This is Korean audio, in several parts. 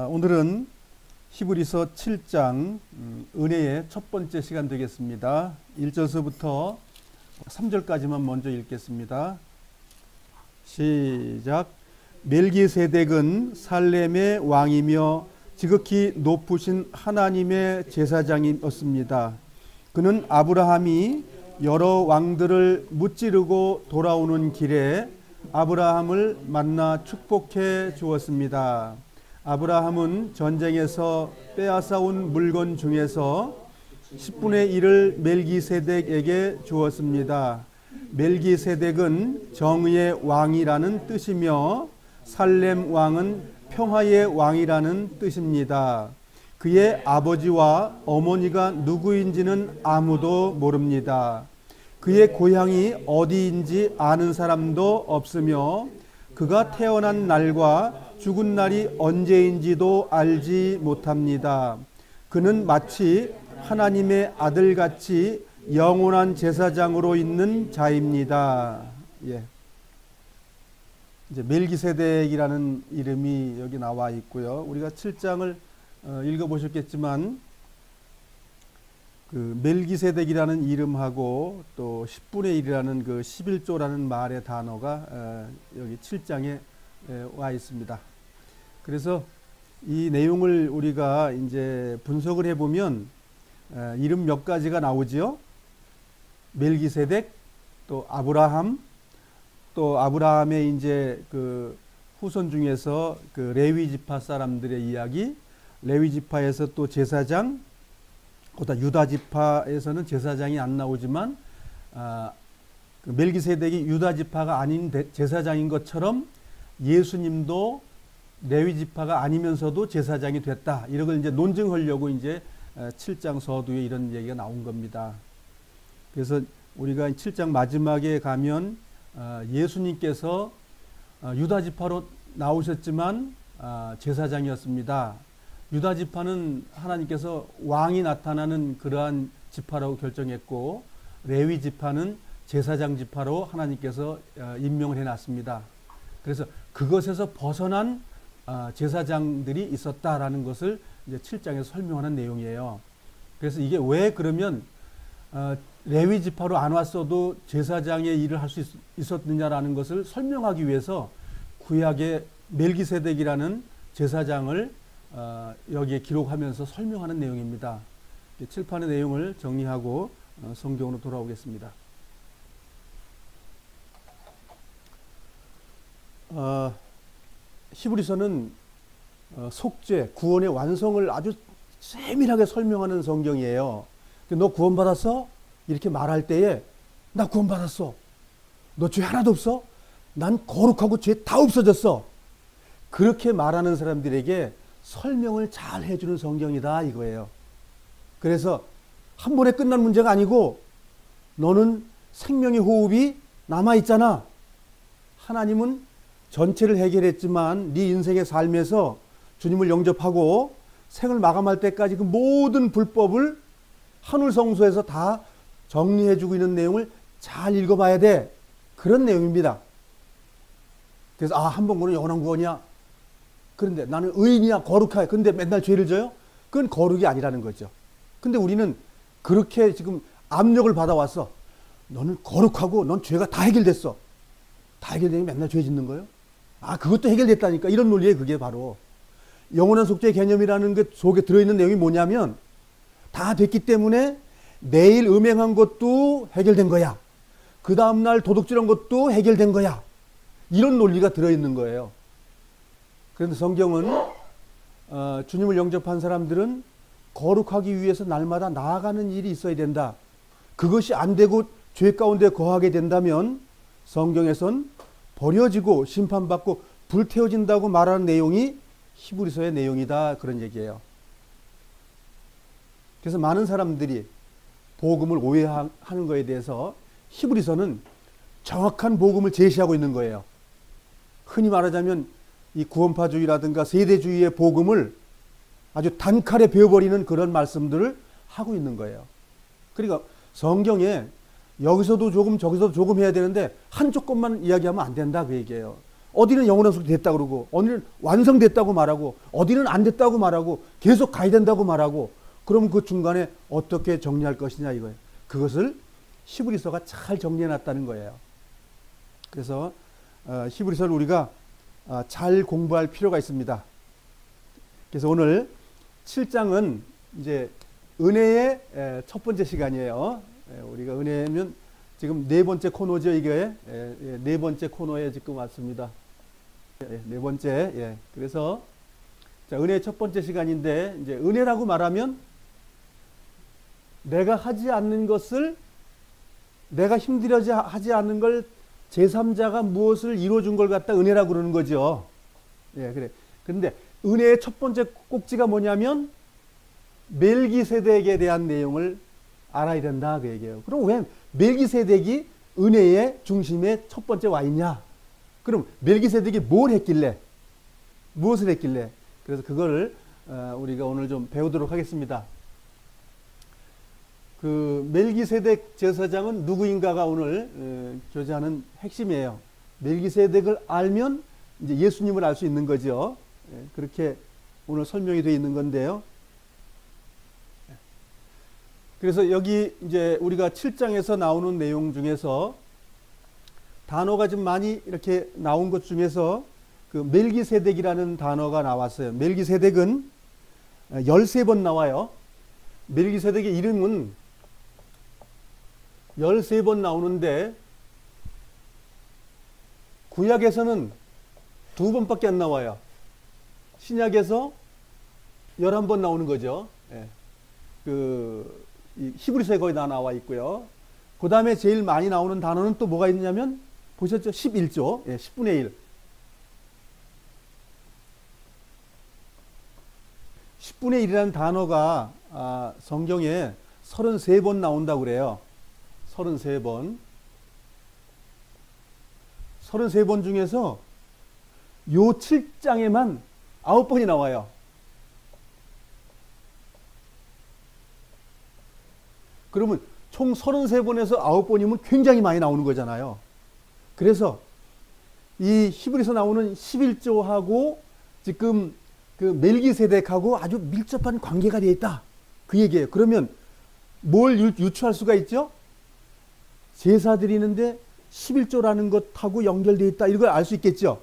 오늘은 히브리서 7장 은혜의 첫 번째 시간 되겠습니다. 1절서부터 3절까지만 먼저 읽겠습니다. 시작. 멜기세덱은 살렘의 왕이며 지극히 높으신 하나님의 제사장이었습니다. 그는 아브라함이 여러 왕들을 무찌르고 돌아오는 길에 아브라함을 만나 축복해 주었습니다. 아브라함은 전쟁에서 빼앗아온 물건 중에서 10분의 1을 멜기세덱에게 주었습니다. 멜기세덱은 정의의 왕이라는 뜻이며 살렘 왕은 평화의 왕이라는 뜻입니다. 그의 아버지와 어머니가 누구인지는 아무도 모릅니다. 그의 고향이 어디인지 아는 사람도 없으며 그가 태어난 날과 죽은 날이 언제인지도 알지 못합니다. 그는 마치 하나님의 아들같이 영원한 제사장으로 있는 자입니다. 예. 이제 멜기세덱이라는 이름이 여기 나와 있고요. 우리가 7장을 읽어보셨겠지만 그 멜기세덱이라는 이름하고 또 10분의 1이라는 그 11조라는 말의 단어가 여기 7장에 와 있습니다. 그래서 이 내용을 우리가 이제 분석을 해보면 이름 몇 가지가 나오지요. 멜기세덱, 또 아브라함, 또 아브라함의 이제 그 후손 중에서 그 레위 지파 사람들의 이야기, 레위 지파에서 또 제사장, 그다음 유다 지파에서는 제사장이 안 나오지만 그 멜기세덱이 유다 지파가 아닌 제사장인 것처럼 예수님도 레위 지파가 아니면서도 제사장이 됐다. 이런 걸 이제 논증하려고 이제 7장 서두에 이런 얘기가 나온 겁니다. 그래서 우리가 7장 마지막에 가면 예수님께서 유다 지파로 나오셨지만 제사장이었습니다. 유다 지파는 하나님께서 왕이 나타나는 그러한 지파라고 결정했고 레위 지파는 제사장 지파로 하나님께서 임명을 해놨습니다. 그래서 그것에서 벗어난 제사장들이 있었다라는 것을 이제 7장에서 설명하는 내용이에요. 그래서 이게 왜 그러면 레위 지파로 안 왔어도 제사장의 일을 할 수 있었느냐라는 것을 설명하기 위해서 구약의 멜기세덱이라는 제사장을 여기에 기록하면서 설명하는 내용입니다. 칠판의 내용을 정리하고 성경으로 돌아오겠습니다. 히브리서는 속죄, 구원의 완성을 아주 세밀하게 설명하는 성경이에요. 너 구원받았어? 이렇게 말할 때에 나 구원받았어. 너 죄 하나도 없어? 난 거룩하고 죄 다 없어졌어. 그렇게 말하는 사람들에게 설명을 잘 해주는 성경이다 이거예요. 그래서 한 번에 끝난 문제가 아니고 너는 생명의 호흡이 남아있잖아. 하나님은 전체를 해결했지만 네 인생의 삶에서 주님을 영접하고 생을 마감할 때까지 그 모든 불법을 하늘성소에서 다 정리해주고 있는 내용을 잘 읽어봐야 돼. 그런 내용입니다. 그래서 한 번 구원은 영원한 구원이야. 그런데 나는 의인이야, 거룩해. 근데 맨날 죄를 져요? 그건 거룩이 아니라는 거죠. 근데 우리는 그렇게 지금 압력을 받아왔어. 너는 거룩하고 넌 죄가 다 해결됐어. 다 해결되면 맨날 죄 짓는 거예요? 그것도 해결됐다니까. 이런 논리에 그게 바로 영원한 속죄 개념이라는 것 속에 들어있는 내용이 뭐냐면 다 됐기 때문에 내일 음행한 것도 해결된 거야. 그 다음날 도둑질한 것도 해결된 거야. 이런 논리가 들어있는 거예요. 그런데 성경은 주님을 영접한 사람들은 거룩하기 위해서 날마다 나아가는 일이 있어야 된다. 그것이 안 되고 죄 가운데 거하게 된다면 성경에선 버려지고 심판받고 불태워진다고 말하는 내용이 히브리서의 내용이다. 그런 얘기예요. 그래서 많은 사람들이 복음을 오해하는 것에 대해서 히브리서는 정확한 복음을 제시하고 있는 거예요. 흔히 말하자면 이 구원파주의라든가 세대주의의 복음을 아주 단칼에 베어버리는 그런 말씀들을 하고 있는 거예요. 그러니까 성경에 여기서도 조금 저기서도 조금 해야 되는데 한쪽 것만 이야기하면 안 된다 그 얘기예요. 어디는 영원한 속이 됐다고 그러고, 어디는 완성됐다고 말하고, 어디는 안 됐다고 말하고, 계속 가야 된다고 말하고, 그럼 그 중간에 어떻게 정리할 것이냐 이거예요. 그것을 히브리서가 잘 정리해놨다는 거예요. 그래서 히브리서를 우리가 잘 공부할 필요가 있습니다. 그래서 오늘 7장은 이제 은혜의 첫 번째 시간이에요. 우리가 은혜면 지금 네 번째 코너죠. 이게 네 번째 코너에 지금 왔습니다. 네 번째. 그래서 자, 은혜의 첫 번째 시간인데, 이제 은혜라고 말하면 내가 하지 않는 것을, 내가 힘들어지 하지 않는 걸 제3자가 무엇을 이루어준 걸 갖다 은혜라고 그러는 거죠. 그래. 그런데 은혜의 첫 번째 꼭지가 뭐냐면 멜기세덱에 대한 내용을 알아야 된다 그 얘기예요. 그럼 왜 멜기세덱이 은혜의 중심에 첫 번째 와 있냐? 그럼 멜기세덱이 뭘 했길래, 무엇을 했길래? 그래서 그걸 우리가 오늘 좀 배우도록 하겠습니다. 그 멜기세덱 제사장은 누구인가가 오늘 교제하는 핵심이에요. 멜기세덱을 알면 이제 예수님을 알 수 있는 거죠. 그렇게 오늘 설명이 되어 있는 건데요. 그래서 여기 이제 우리가 7장에서 나오는 내용 중에서 단어가 좀 많이 이렇게 나온 것 중에서 그 멜기세덱이라는 단어가 나왔어요. 멜기세덱은 13번 나와요. 멜기세덱의 이름은 13번 나오는데 구약에서는 2번밖에 안 나와요. 신약에서 11번 나오는 거죠. 히브리서에 거의 다 나와 있고요. 그 다음에 제일 많이 나오는 단어는 또 뭐가 있냐면 보셨죠? 11조, 10분의 1. 10분의 1이라는 단어가 성경에 33번 나온다고 그래요. 33번. 33번 중에서 요 7장에만 9번이 나와요. 그러면 총 33번에서 9번이면 굉장히 많이 나오는 거잖아요. 그래서 이 히브리서 나오는 11조하고 지금 그 멜기세덱하고 아주 밀접한 관계가 되어 있다. 그 얘기예요. 그러면 뭘 유추할 수가 있죠? 제사 드리는데 11조라는 것하고 연결되어 있다. 이걸 알 수 있겠죠?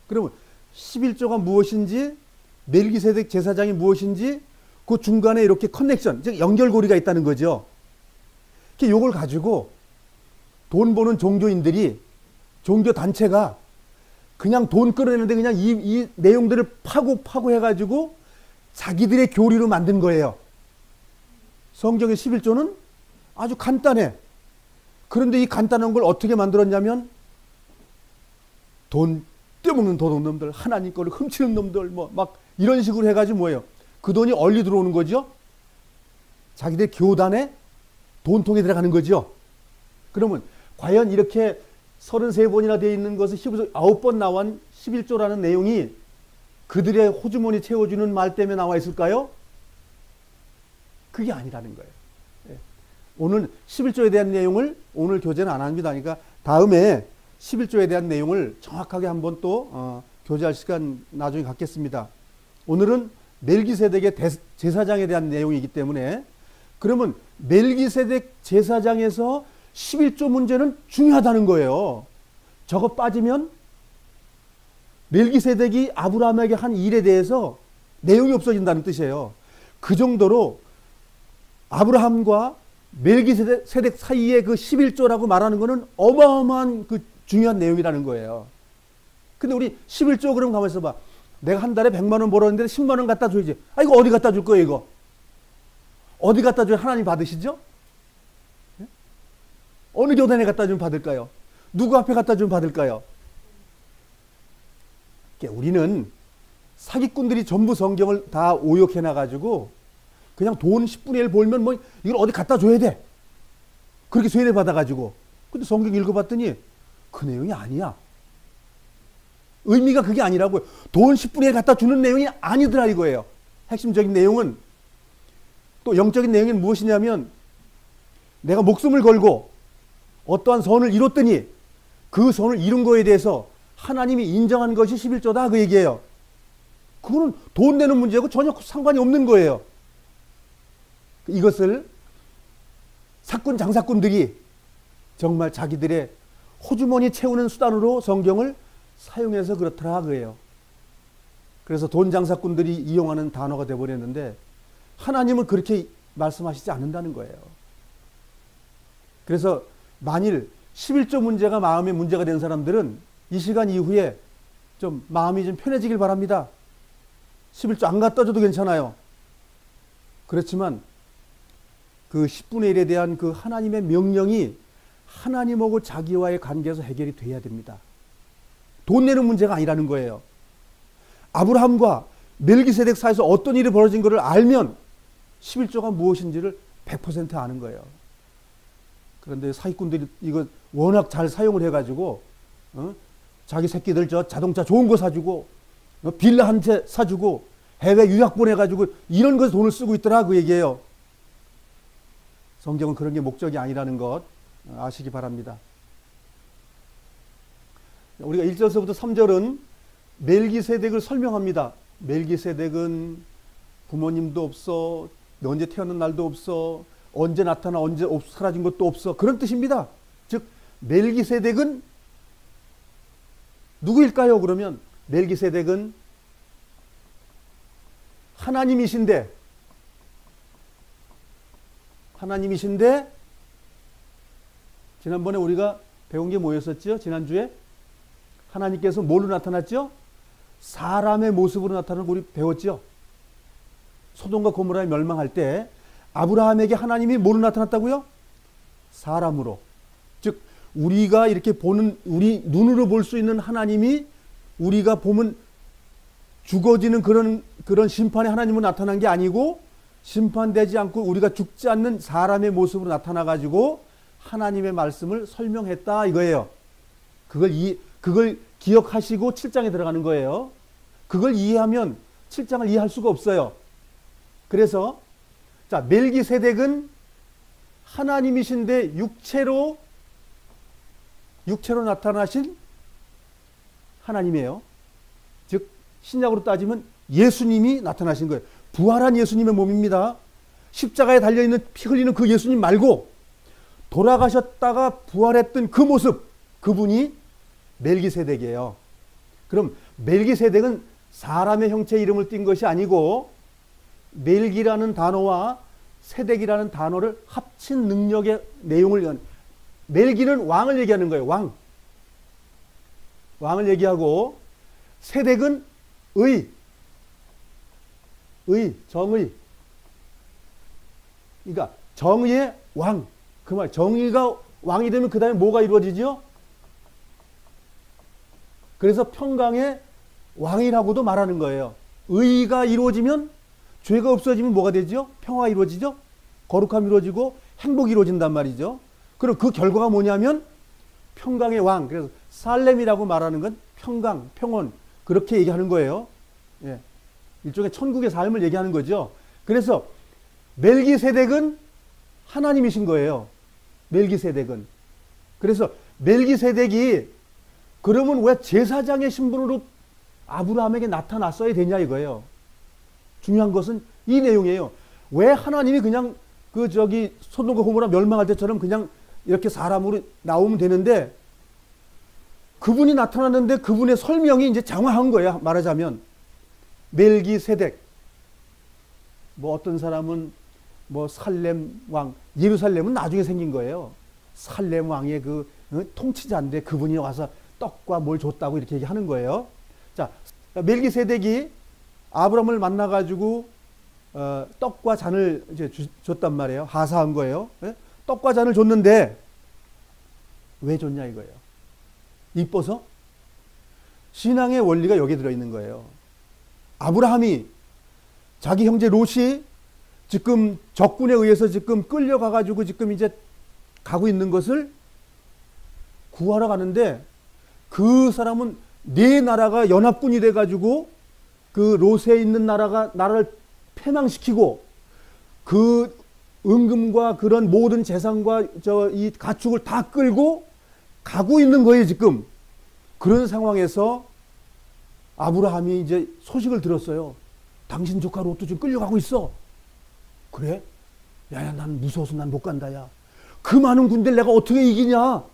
그러면 11조가 무엇인지, 멜기세덱 제사장이 무엇인지, 그 중간에 이렇게 커넥션, 즉 연결고리가 있다는 거죠. 이걸 가지고 돈 버는 종교인들이, 종교 단체가 그냥 돈 끌어내는데 그냥 이 내용들을 파고 해가지고 자기들의 교리로 만든 거예요. 성경의 11조는 아주 간단해. 그런데 이 간단한 걸 어떻게 만들었냐면 돈 떼먹는 도둑놈들, 하나님 거를 훔치는 놈들, 막 이런 식으로 해가지고 뭐예요? 그 돈이 얼리 들어오는 거죠. 자기들 교단에 돈통에 들어가는 거죠. 그러면 과연 이렇게 33번이나 되어 있는 것을 히브리서 9번 나온 11조라는 내용이 그들의 호주머니 채워주는 말 때문에 나와 있을까요? 그게 아니라는 거예요. 오늘 11조에 대한 내용을 오늘 교재는 안 합니다. 그러니까 다음에 11조에 대한 내용을 정확하게 한번 또 교제할 시간 나중에 갖겠습니다. 오늘은 멜기세덱의 제사장에 대한 내용이기 때문에, 그러면 멜기세덱 제사장에서 11조 문제는 중요하다는 거예요. 저거 빠지면 멜기세덱이 아브라함에게 한 일에 대해서 내용이 없어진다는 뜻이에요. 그 정도로 아브라함과 멜기세덱 사이에 그 11조라고 말하는 것은 어마어마한 그 중요한 내용이라는 거예요. 근데 우리 11조 그럼 가만히 있어봐. 내가 한 달에 100만 원 벌었는데 10만 원 갖다 줘야지. 이거 어디 갖다 줄 거예요, 이거? 어디 갖다 줘야 하나님 받으시죠? 어느 교단에 갖다 주면 받을까요? 누구 앞에 갖다 주면 받을까요? 우리는 사기꾼들이 전부 성경을 다 오역해놔가지고 그냥 돈 10분의 1 벌면 이걸 어디 갖다 줘야 돼. 그렇게 세례 받아가지고. 근데 성경 읽어봤더니 그 내용이 아니야. 의미가 그게 아니라고요. 돈 10분의 1 갖다 주는 내용이 아니더라 이거예요. 핵심적인 내용은, 또 영적인 내용이 무엇이냐면 내가 목숨을 걸고 어떠한 선을 이뤘더니 그 선을 이룬 거에 대해서 하나님이 인정한 것이 11조다 그 얘기예요. 그거는 돈 내는 문제하고 전혀 상관이 없는 거예요. 이것을 사꾼 장사꾼들이 정말 자기들의 호주머니 채우는 수단으로 성경을 사용해서 그렇더라 그예요. 그래서 돈 장사꾼들이 이용하는 단어가 되어버렸는데 하나님은 그렇게 말씀하시지 않는다는 거예요. 그래서 만일 11조 문제가 마음의 문제가 된 사람들은 이 시간 이후에 좀 마음이 좀 편해지길 바랍니다. 11조 안 갖다 줘도 괜찮아요. 그렇지만 그 10분의 1에 대한 그 하나님의 명령이 하나님하고 자기와의 관계에서 해결이 돼야 됩니다. 돈 내는 문제가 아니라는 거예요. 아브라함과 멜기세덱 사이에서 어떤 일이 벌어진 것을 알면 11조가 무엇인지를 100% 아는 거예요. 그런데 사기꾼들이 이거 워낙 잘 사용을 해가지고 자기 새끼들 저 자동차 좋은 거 사주고 빌라 한 채 사주고 해외 유학 보내가지고 이런 것에 돈을 쓰고 있더라 그 얘기예요. 성경은 그런 게 목적이 아니라는 것 아시기 바랍니다. 우리가 1절서부터 3절은 멜기세덱을 설명합니다. 멜기세덱은 부모님도 없어, 언제 태어난 날도 없어, 언제 나타나 언제 사라진 것도 없어, 그런 뜻입니다. 즉 멜기세덱은 누구일까요? 그러면 멜기세덱은 하나님이신데 지난번에 우리가 배운 게 뭐였었죠? 지난주에 하나님께서 뭘로 나타났죠? 사람의 모습으로 나타나는 거 우리 배웠죠? 소돔과 고모라에 멸망할 때 아브라함에게 하나님이 뭘로 나타났다고요? 사람으로. 즉 우리가 이렇게 보는, 우리 눈으로 볼 수 있는 하나님이 우리가 보면 죽어지는 그런 심판의 하나님으로 나타난 게 아니고 심판되지 않고 우리가 죽지 않는 사람의 모습으로 나타나 가지고 하나님의 말씀을 설명했다 이거예요. 그걸 기억하시고 7장에 들어가는 거예요. 그걸 이해하면 7장을 이해할 수가 없어요. 그래서 자, 멜기세덱은 하나님이신데 육체로 나타나신 하나님이에요. 즉 신약으로 따지면 예수님이 나타나신 거예요. 부활한 예수님의 몸입니다. 십자가에 달려있는 피 흘리는 그 예수님 말고 돌아가셨다가 부활했던 그 모습, 그분이 멜기세덱이에요. 그럼 멜기세덱은 사람의 형체의 이름을 띈 것이 아니고 멜기라는 단어와 세덱이라는 단어를 합친 능력의 내용을, 멜기는 왕을 얘기하는 거예요. 왕을 얘기하고 세덱은 정의. 그러니까 정의의 왕. 그 말, 정의가 왕이 되면 그 다음에 뭐가 이루어지죠? 그래서 평강의 왕이라고도 말하는 거예요. 의가 이루어지면, 죄가 없어지면 뭐가 되죠? 평화가 이루어지죠? 거룩함이 이루어지고 행복이 이루어진단 말이죠. 그럼 그 결과가 뭐냐면 평강의 왕. 그래서 살렘이라고 말하는 건 평강, 평온, 그렇게 얘기하는 거예요. 예. 일종의 천국의 삶을 얘기하는 거죠. 그래서 멜기세덱은 하나님이신 거예요. 멜기세덱은. 그래서 멜기세덱이 그러면 왜 제사장의 신분으로 아브라함에게 나타났어야 되냐 이거예요. 중요한 것은 이 내용이에요. 왜 하나님이 그냥 소돔과 고모라 멸망할 때처럼 그냥 이렇게 사람으로 나오면 되는데 그분이 나타났는데 그분의 설명이 이제 장황한 거예요. 말하자면 멜기세덱, 뭐 어떤 사람은 뭐 살렘 왕, 예루살렘은 나중에 생긴 거예요. 살렘 왕의 통치자인데 그분이 와서 떡과 뭘 줬다고 이렇게 얘기하는 거예요. 자, 멜기세덱이 아브라함을 만나가지고 떡과 잔을 이제 줬단 말이에요. 하사한 거예요. 예? 떡과 잔을 줬는데 왜 줬냐 이거예요. 이뻐서? 신앙의 원리가 여기에 들어있는 거예요. 아브라함이 자기 형제 롯이 지금 적군에 의해서 지금 끌려가가지고 지금 이제 가고 있는 것을 구하러 가는데 그 사람은 네 나라가 연합군이 돼가지고 그 롯에 있는 나라를 패망시키고 그 은금과 그런 모든 재산과 이 가축을 다 끌고 가고 있는 거예요 지금. 그런 상황에서 아브라함이 이제 소식을 들었어요. 당신 조카 롯도 지금 끌려가고 있어. 그래? 야야, 난 무서워서 난 못 간다. 야, 그 많은 군대를 내가 어떻게 이기냐?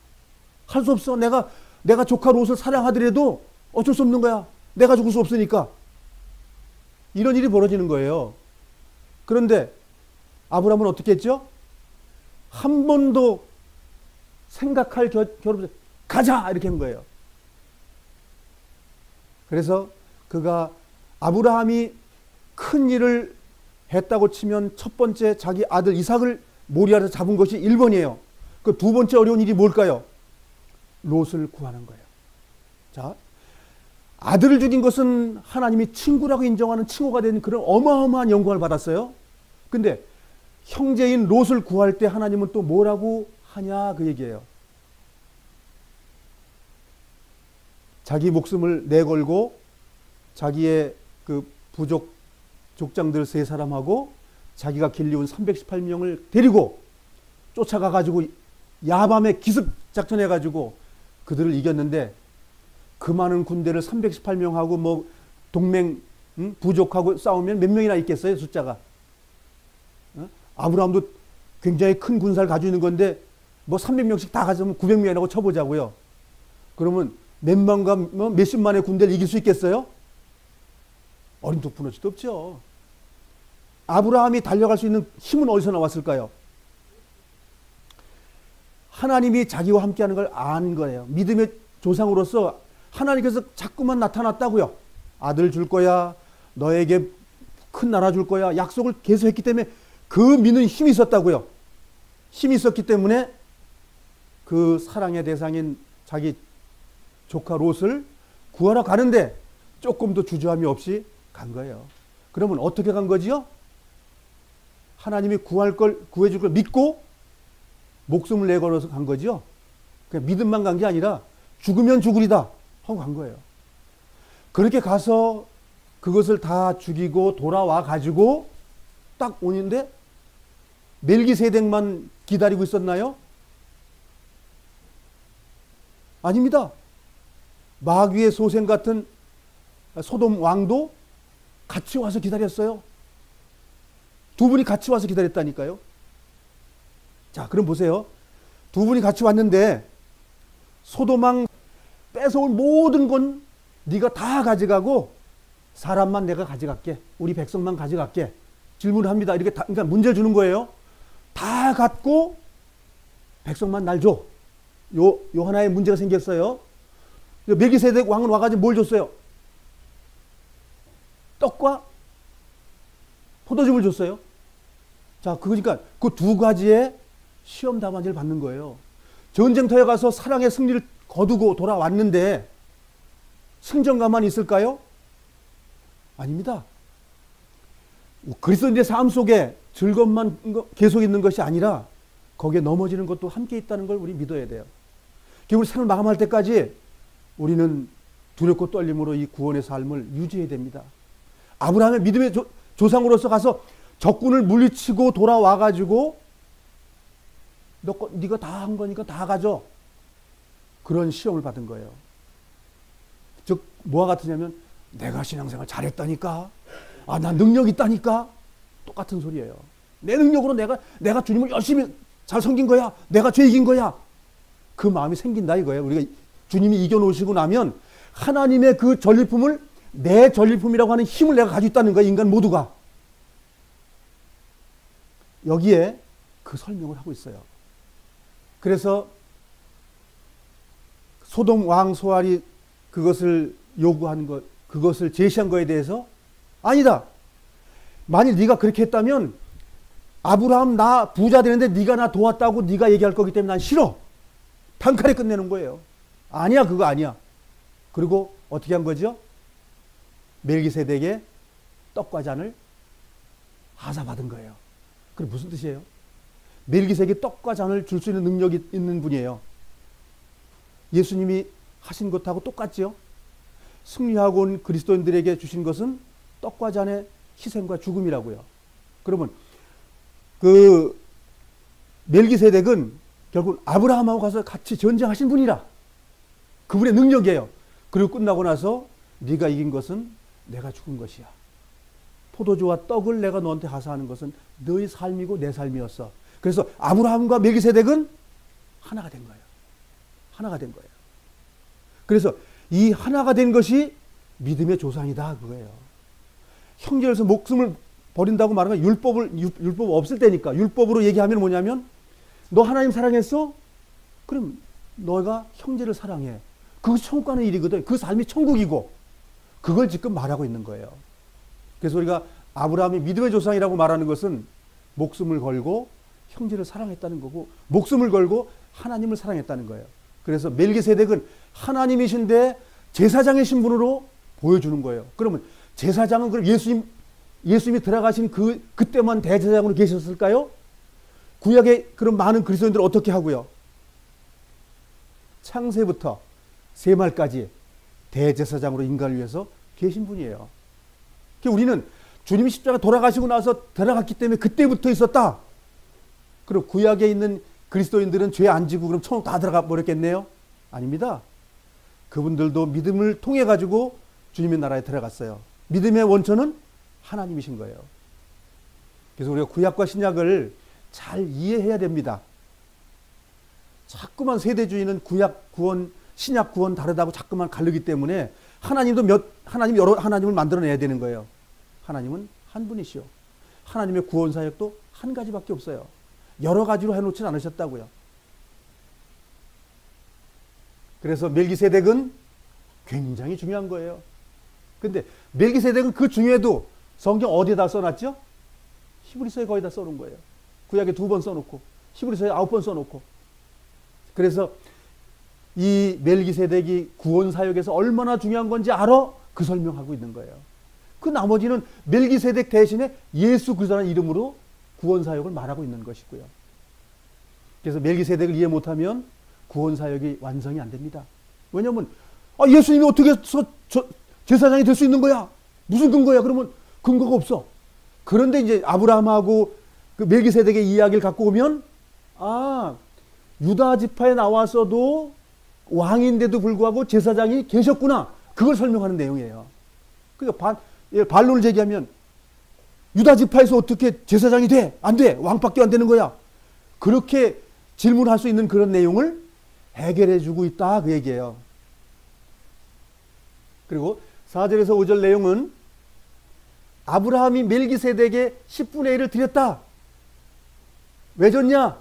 할 수 없어. 내가 조카 롯을 사랑하더라도 어쩔 수 없는 거야. 내가 죽을 수 없으니까. 이런 일이 벌어지는 거예요. 그런데 아브라함은 어떻게 했죠? 한 번도 생각할 겨루 가자 이렇게 한 거예요. 그래서 그가 아브라함이 큰 일을 했다고 치면 첫 번째 자기 아들 이삭을 모리아에서 잡은 것이 1번이에요. 그 두 번째 어려운 일이 뭘까요? 롯을 구하는 거예요. 자, 아들을 죽인 것은 하나님이 친구라고 인정하는 칭호가 된 그런 어마어마한 영광을 받았어요. 근데 형제인 롯을 구할 때 하나님은 또 뭐라고 하냐 그 얘기예요. 자기 목숨을 내걸고 자기의 그 부족 족장들 세 사람하고 자기가 길리운 318명을 데리고 쫓아가 가지고 야밤에 기습 작전해 가지고 그들을 이겼는데 그 많은 군대를 318명하고 뭐 동맹 부족하고 싸우면 몇 명이나 있겠어요, 숫자가. 아브라함도 굉장히 큰 군사를 가지고 있는 건데 뭐 300명씩 다 가져오면 900명이라고 쳐보자고요. 그러면 몇만과 몇십만의 군대를 이길 수 있겠어요? 어림도 부러지도 없죠. 아브라함이 달려갈 수 있는 힘은 어디서 나왔을까요? 하나님이 자기와 함께하는 걸 아는 거예요. 믿음의 조상으로서 하나님께서 자꾸만 나타났다고요. 아들 줄 거야, 너에게 큰 나라 줄 거야, 약속을 계속 했기 때문에 그 믿는 힘이 있었다고요. 힘이 있었기 때문에 그 사랑의 대상인 자기 조카 롯을 구하러 가는데 조금도 주저함이 없이 간 거예요. 그러면 어떻게 간 거지요? 하나님이 구해줄 걸 믿고 목숨을 내걸어서 간 거죠. 그냥 믿음만 간 게 아니라 죽으면 죽으리다 하고 간 거예요. 그렇게 가서 그것을 다 죽이고 돌아와 가지고 딱 오는데 멜기세덱만 기다리고 있었나요? 아닙니다. 마귀의 소생 같은 소돔 왕도 같이 와서 기다렸어요. 두 분이 같이 와서 기다렸다니까요. 자, 그럼 보세요. 두 분이 같이 왔는데 소돔 왕 뺏어온 모든 건 네가 다 가져가고 사람만 내가 가져갈게. 우리 백성만 가져갈게. 질문을 합니다. 이렇게 그러니까 문제를 주는 거예요. 다 갖고 백성만 날 줘. 요 하나의 문제가 생겼어요. 멜기세덱 왕은 와가지고 뭘 줬어요? 떡과 포도즙을 줬어요. 자, 그러니까 그 두 가지의 시험 답안지를 받는 거예요. 전쟁터에 가서 사랑의 승리를 거두고 돌아왔는데 승전가만 있을까요? 아닙니다. 그리스도인의 삶 속에 즐거움만 계속 있는 것이 아니라 거기에 넘어지는 것도 함께 있다는 걸 우리 믿어야 돼요. 우리 삶을 마감할 때까지 우리는 두렵고 떨림으로 이 구원의 삶을 유지해야 됩니다. 아브라함의 믿음의 조상으로서 가서 적군을 물리치고 돌아와가지고 네가 다 한 거니까 다 가져. 그런 시험을 받은 거예요. 즉 뭐와 같으냐면 내가 신앙생활 잘했다니까. 아, 나 능력 있다니까. 똑같은 소리예요. 내 능력으로 내가 주님을 열심히 잘 섬긴 거야. 내가 죄 이긴 거야. 그 마음이 생긴다 이거예요. 우리가 주님이 이겨놓으시고 나면 하나님의 그 전리품을 내 전리품이라고 하는 힘을 내가 가지고 있다는 거야. 인간 모두가. 여기에 그 설명을 하고 있어요. 그래서 소돔 왕 소알이 그것을 요구한 것, 그것을 제시한 거에 대해서 아니다. 만일 네가 그렇게 했다면 아브라함 나 부자 되는데 네가 나 도왔다고 네가 얘기할 거기 때문에 난 싫어. 단칼에 끝내는 거예요. 아니야, 그거 아니야. 그리고 어떻게 한 거죠? 멜기세덱의 떡과 잔을 하사받은 거예요. 그게 무슨 뜻이에요? 멜기세덱이 떡과 잔을 줄 수 있는 능력이 있는 분이에요. 예수님이 하신 것하고 똑같죠? 승리하고 온 그리스도인들에게 주신 것은 떡과 잔의 희생과 죽음이라고요. 그러면 그 멜기세덱은 결국 아브라함하고 가서 같이 전쟁하신 분이라 그분의 능력이에요. 그리고 끝나고 나서 네가 이긴 것은 내가 죽은 것이야. 포도주와 떡을 내가 너한테 하사하는 것은 너의 삶이고 내 삶이었어. 그래서 아브라함과 멜기세덱은 하나가 된 거예요. 하나가 된 거예요. 그래서 이 하나가 된 것이 믿음의 조상이다 그거예요. 형제로서 목숨을 버린다고 말하는 건 율법 없을 때니까. 율법으로 얘기하면 뭐냐면 너 하나님 사랑했어? 그럼 너가 형제를 사랑해. 그것이 천국 가는 일이거든. 그 삶이 천국이고 그걸 지금 말하고 있는 거예요. 그래서 우리가 아브라함이 믿음의 조상이라고 말하는 것은 목숨을 걸고 형제를 사랑했다는 거고 목숨을 걸고 하나님을 사랑했다는 거예요. 그래서 멜기세덱은 하나님이신데 제사장의 신분으로 보여주는 거예요. 그러면 제사장은 그럼 예수님이 들어가신 그때만 대제사장으로 계셨을까요? 구약의 그런 많은 그리스도인들은 어떻게 하고요? 창세부터 세말까지 대제사장으로 인간을 위해서 계신 분이에요. 우리는 주님이 십자가 돌아가시고 나서 들어갔기 때문에 그때부터 있었다. 그럼 구약에 있는 그리스도인들은 죄 안 지고 그럼 천국 다 들어가 버렸겠네요? 아닙니다. 그분들도 믿음을 통해 가지고 주님의 나라에 들어갔어요. 믿음의 원천은 하나님이신 거예요. 그래서 우리가 구약과 신약을 잘 이해해야 됩니다. 자꾸만 세대주의는 구약 구원, 신약 구원 다르다고 자꾸만 가르기 때문에 하나님 여러 하나님을 만들어내야 되는 거예요. 하나님은 한 분이시오. 하나님의 구원 사역도 한 가지밖에 없어요. 여러 가지로 해놓지는 않으셨다고요. 그래서 멜기세덱은 굉장히 중요한 거예요. 근데 멜기세덱은 그 중에도 성경 어디에다 써놨죠? 히브리서에 거의 다 써놓은 거예요. 구약에 2번 써놓고 히브리서에 9번 써놓고. 그래서 이 멜기세덱이 구원 사역에서 얼마나 중요한 건지 알아? 그 설명하고 있는 거예요. 그 나머지는 멜기세덱 대신에 예수 그리스도라는 이름으로 구원 사역을 말하고 있는 것이고요. 그래서 멜기세덱을 이해 못하면 구원 사역이 완성이 안 됩니다. 왜냐하면 예수님이 어떻게 제사장이 될 수 있는 거야? 무슨 근거야? 그러면 근거가 없어. 그런데 이제 아브라함하고 그 멜기세덱의 이야기를 갖고 오면 유다 지파에 나와서도 왕인데도 불구하고 제사장이 계셨구나. 그걸 설명하는 내용이에요. 그러니까 반론을 제기하면 유다 지파에서 어떻게 제사장이 돼? 안 돼. 왕밖에 안 되는 거야. 그렇게 질문할 수 있는 그런 내용을 해결해 주고 있다 그 얘기예요. 그리고 4절에서 5절 내용은 아브라함이 멜기세덱에 10분의 1을 드렸다. 왜 줬냐?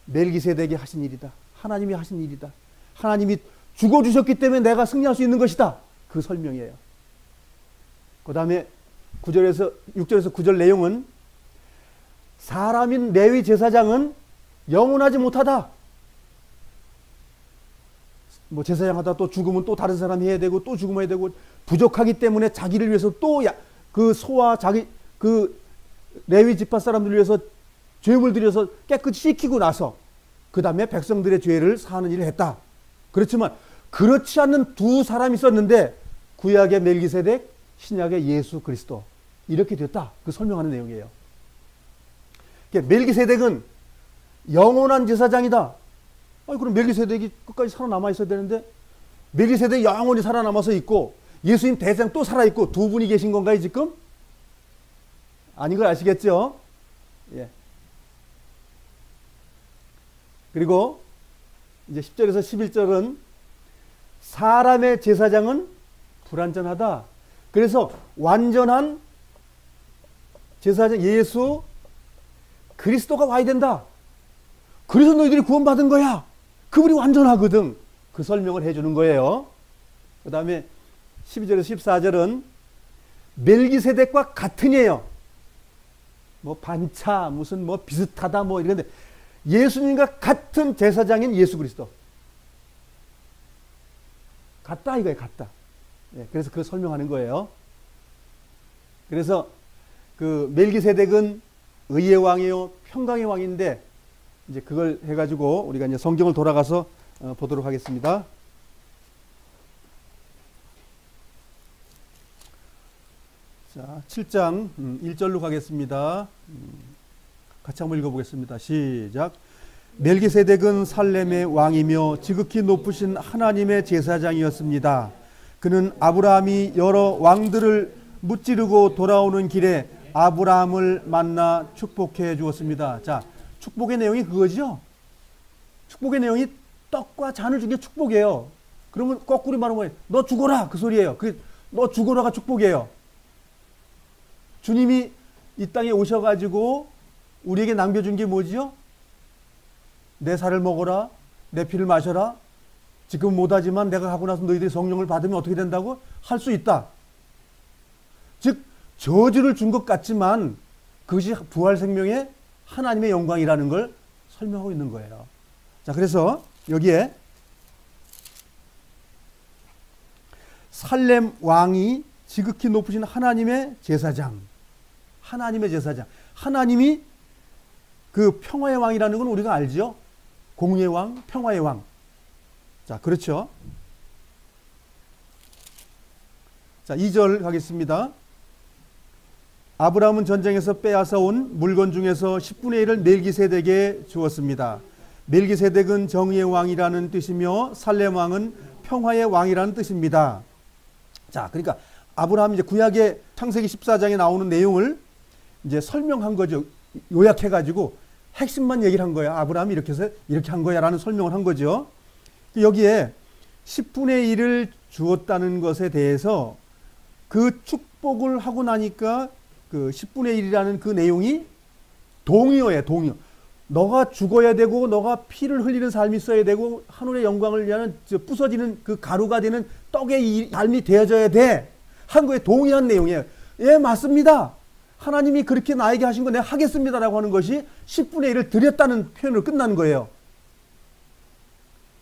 멜기세덱이 하신 일이다. 하나님이 하신 일이다. 하나님이 죽어주셨기 때문에 내가 승리할 수 있는 것이다. 그 설명이에요. 그 다음에 6절에서 9절 내용은 사람인 레위 제사장은 영원하지 못하다. 뭐 제사장 하다 또 죽으면 또 다른 사람이 해야 되고 또 죽으면 해야 되고 부족하기 때문에 자기를 위해서 또 그 소와 자기 그 레위 지파 사람들을 위해서 죄물 드려서 깨끗이 씻기고 나서 그 다음에 백성들의 죄를 사하는 일을 했다. 그렇지만 그렇지 않는 두 사람이 있었는데 구약의 멜기세덱, 신약의 예수 그리스도 이렇게 됐다. 그 설명하는 내용이에요. 멜기세덱은 영원한 제사장이다. 그럼 멜기세덱이 끝까지 살아남아 있어야 되는데 멜기세덱이 영원히 살아남아서 있고 예수님 대장 또 살아있고 두 분이 계신 건가요 지금? 아닌 걸 아시겠죠? 예. 그리고 이제 10절에서 11절은 사람의 제사장은 불완전하다. 그래서 완전한 제사장 예수 그리스도가 와야 된다. 그래서 너희들이 구원받은 거야. 그분이 완전하거든. 그 설명을 해주는 거예요. 그 다음에 12절에서 14절은 멜기세덱과 같으니에요. 뭐 반차 무슨 뭐 비슷하다 뭐 이런데 예수님과 같은 제사장인 예수 그리스도. 같다 이거예요. 같다. 예, 그래서 그걸 설명하는 거예요. 그래서 그 멜기세덱은 의의 왕이요 평강의 왕인데 이제 그걸 해가지고 우리가 이제 성경을 돌아가서 보도록 하겠습니다. 자, 7장 1절로 가겠습니다. 같이 한번 읽어보겠습니다. 시작. 멜기세덱은 살렘의 왕이며 지극히 높으신 하나님의 제사장이었습니다. 그는 아브라함이 여러 왕들을 무찌르고 돌아오는 길에 아브라함을 만나 축복해 주었습니다. 자, 축복의 내용이 그거죠. 축복의 내용이 떡과 잔을 준 게 축복이에요. 그러면 거꾸로 말하면 너 죽어라 그 소리예요. 너 죽어라가 축복이에요. 주님이 이 땅에 오셔가지고 우리에게 남겨준 게 뭐지요? 내 살을 먹어라, 내 피를 마셔라. 지금 못하지만 내가 가고 나서 너희들이 성령을 받으면 어떻게 된다고? 할 수 있다. 즉 저주를 준 것 같지만 그것이 부활 생명의 하나님의 영광이라는 걸 설명하고 있는 거예요. 자, 그래서 여기에 살렘 왕이 지극히 높으신 하나님의 제사장, 하나님의 제사장, 하나님이 그 평화의 왕이라는 건 우리가 알죠? 공의의 왕, 평화의 왕. 자, 그렇죠? 자, 2절 가겠습니다. 아브라함은 전쟁에서 빼앗아온 물건 중에서 10분의 1을 멜기세덱에게 주었습니다. 멜기세덱은 정의의 왕이라는 뜻이며 살렘 왕은 평화의 왕이라는 뜻입니다. 자, 그러니까 아브라함이 이제 구약의 창세기 14장에 나오는 내용을 이제 설명한 거죠. 요약해가지고 핵심만 얘기를 한 거야. 아브라함이 이렇게 해서 이렇게 한 거야 라는 설명을 한 거죠. 여기에 10분의 1을 주었다는 것에 대해서 그 축복을 하고 나니까 그 10분의 1이라는 그 내용이 동의어예요. 동의어. 너가 죽어야 되고 너가 피를 흘리는 삶이 있어야 되고 하늘의 영광을 위하는 부서지는 그 가루가 되는 떡의 삶이 되어져야 돼. 한 거에 동의한 내용이에요. 예, 맞습니다. 하나님이 그렇게 나에게 하신 거 내가 하겠습니다라고 하는 것이 10분의 1을 드렸다는 표현으로 끝난 거예요.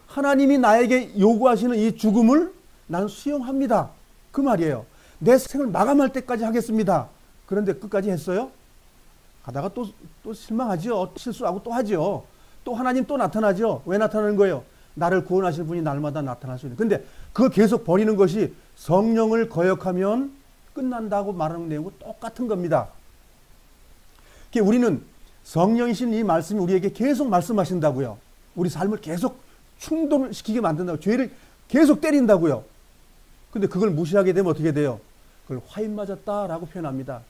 하나님이 나에게 요구하시는 이 죽음을 나는 수용합니다. 그 말이에요. 내 생을 마감할 때까지 하겠습니다. 그런데 끝까지 했어요? 하다가 또 실망하죠. 실수하고 또 하죠. 또 하나님 또 나타나죠. 왜 나타나는 거예요? 나를 구원하실 분이 날마다 나타날 수 있는. 근데 그거 계속 버리는 것이 성령을 거역하면 끝난다고 말하는 내용과 똑같은 겁니다. 우리는 성령이신 이 말씀이 우리에게 계속 말씀하신다고요. 우리 삶을 계속 충동시키게 만든다고. 죄를 계속 때린다고요. 근데 그걸 무시하게 되면 어떻게 돼요? 그걸 화인 맞았다라고 표현합니다.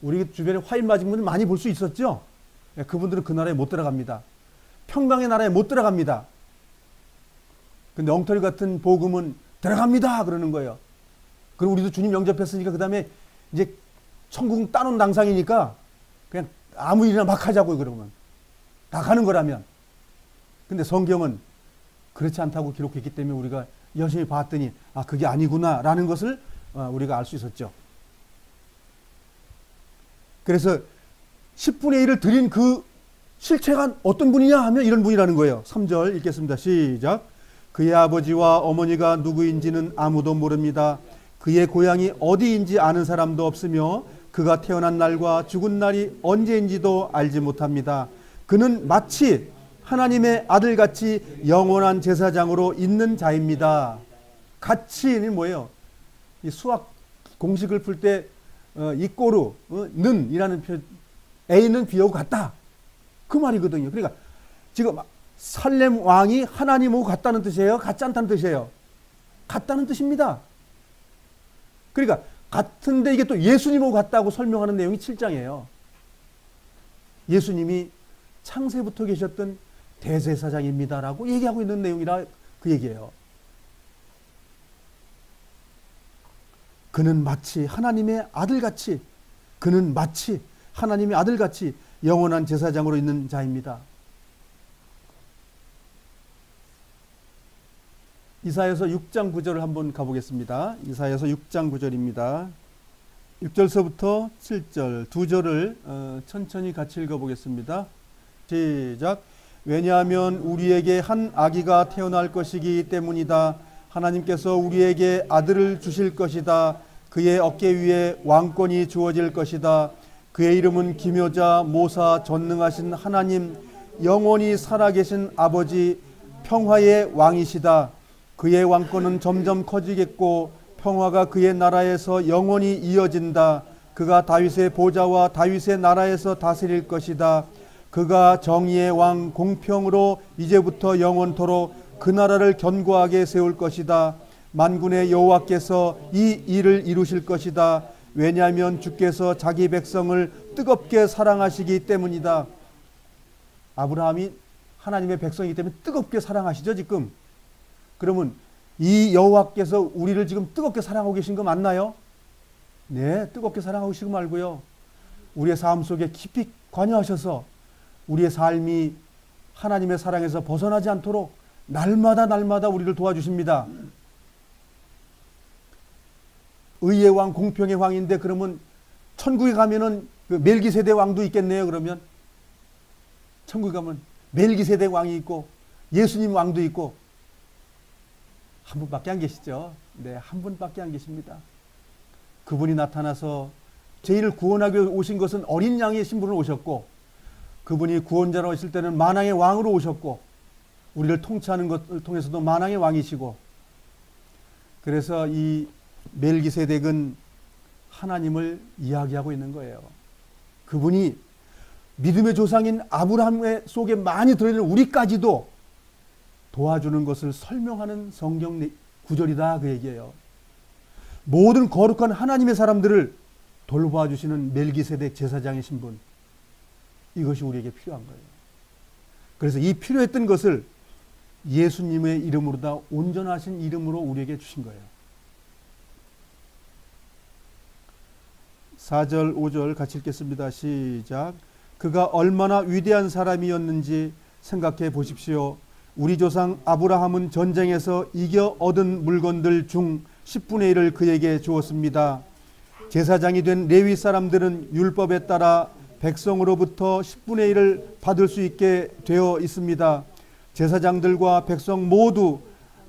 우리 주변에 화인 맞은 분들 많이 볼 수 있었죠? 그분들은 그 나라에 못 들어갑니다. 평강의 나라에 못 들어갑니다. 근데 엉터리 같은 복음은 들어갑니다 그러는 거예요. 그럼 우리도 주님 영접했으니까 그 다음에 이제 천국은 따놓은 당상이니까 그냥 아무 일이나 막 하자고요. 그러면 다 가는 거라면. 근데 성경은 그렇지 않다고 기록했기 때문에 우리가 열심히 봤더니 아, 그게 아니구나 라는 것을 우리가 알 수 있었죠. 그래서 10분의 1을 드린 그 실체가 어떤 분이냐 하면 이런 분이라는 거예요. 3절 읽겠습니다. 시작. 그의 아버지와 어머니가 누구인지는 아무도 모릅니다. 그의 고향이 어디인지 아는 사람도 없으며 그가 태어난 날과 죽은 날이 언제인지도 알지 못합니다. 그는 마치 하나님의 아들같이 영원한 제사장으로 있는 자입니다. 같이는 뭐예요? 이 수학 공식을 풀 때 이꼬르 는이라는 표 A는 B하고 같다. 그 말이거든요. 그러니까 지금 살렘 왕이 하나님하고 같다는 뜻이에요? 같지 않다는 뜻이에요? 같다는 뜻입니다. 그러니까 같은데 이게 또 예수님하고 같다고 설명하는 내용이 7장이에요. 예수님이 창세부터 계셨던 대제사장입니다라고 얘기하고 있는 내용이라 그 얘기예요. 그는 마치 하나님의 아들같이, 그는 마치 하나님의 아들같이 영원한 제사장으로 있는 자입니다. 이사야서 6장 9절을 한번 가보겠습니다. 이사야서 6장 9절입니다. 6절서부터 7절 두 절을 천천히 같이 읽어보겠습니다. 시작. 왜냐하면 우리에게 한 아기가 태어날 것이기 때문이다. 하나님께서 우리에게 아들을 주실 것이다. 그의 어깨 위에 왕권이 주어질 것이다. 그의 이름은 기묘자, 모사, 전능하신 하나님, 영원히 살아계신 아버지, 평화의 왕이시다. 그의 왕권은 점점 커지겠고 평화가 그의 나라에서 영원히 이어진다. 그가 다윗의 보좌와 다윗의 나라에서 다스릴 것이다. 그가 정의의 왕 공평으로 이제부터 영원토록 그 나라를 견고하게 세울 것이다. 만군의 여호와께서 이 일을 이루실 것이다. 왜냐하면 주께서 자기 백성을 뜨겁게 사랑하시기 때문이다. 아브라함이 하나님의 백성이기 때문에 뜨겁게 사랑하시죠 지금. 그러면 이 여호와께서 우리를 지금 뜨겁게 사랑하고 계신 거 맞나요? 네, 뜨겁게 사랑하고 계시고 말고요. 우리의 삶 속에 깊이 관여하셔서 우리의 삶이 하나님의 사랑에서 벗어나지 않도록 날마다 우리를 도와주십니다. 의의 왕, 공평의 왕인데 그러면 천국에 가면은 그 멜기세덱 왕도 있겠네요. 그러면 천국에 가면 멜기세덱 왕이 있고 예수님 왕도 있고 한 분밖에 안 계시죠. 네, 한 분밖에 안 계십니다. 그분이 나타나서 죄인을 구원하기 오신 것은 어린 양의 신분으로 오셨고, 그분이 구원자로 오실 때는 만왕의 왕으로 오셨고, 우리를 통치하는 것을 통해서도 만왕의 왕이시고, 그래서 이 멜기세덱은 하나님을 이야기하고 있는 거예요. 그분이 믿음의 조상인 아브라함의 속에 많이 들어있는 우리까지도 도와주는 것을 설명하는 성경 구절이다 그 얘기예요. 모든 거룩한 하나님의 사람들을 돌봐주시는 멜기세덱 제사장의 신분, 이것이 우리에게 필요한 거예요. 그래서 이 필요했던 것을 예수님의 이름으로다 온전하신 이름으로 우리에게 주신 거예요. 4절 5절 같이 읽겠습니다. 시작. 그가 얼마나 위대한 사람이었는지 생각해 보십시오. 우리 조상 아브라함은 전쟁에서 이겨 얻은 물건들 중 10분의 1을 그에게 주었습니다. 제사장이 된 레위 사람들은 율법에 따라 백성으로부터 10분의 1을 받을 수 있게 되어 있습니다. 제사장들과 백성 모두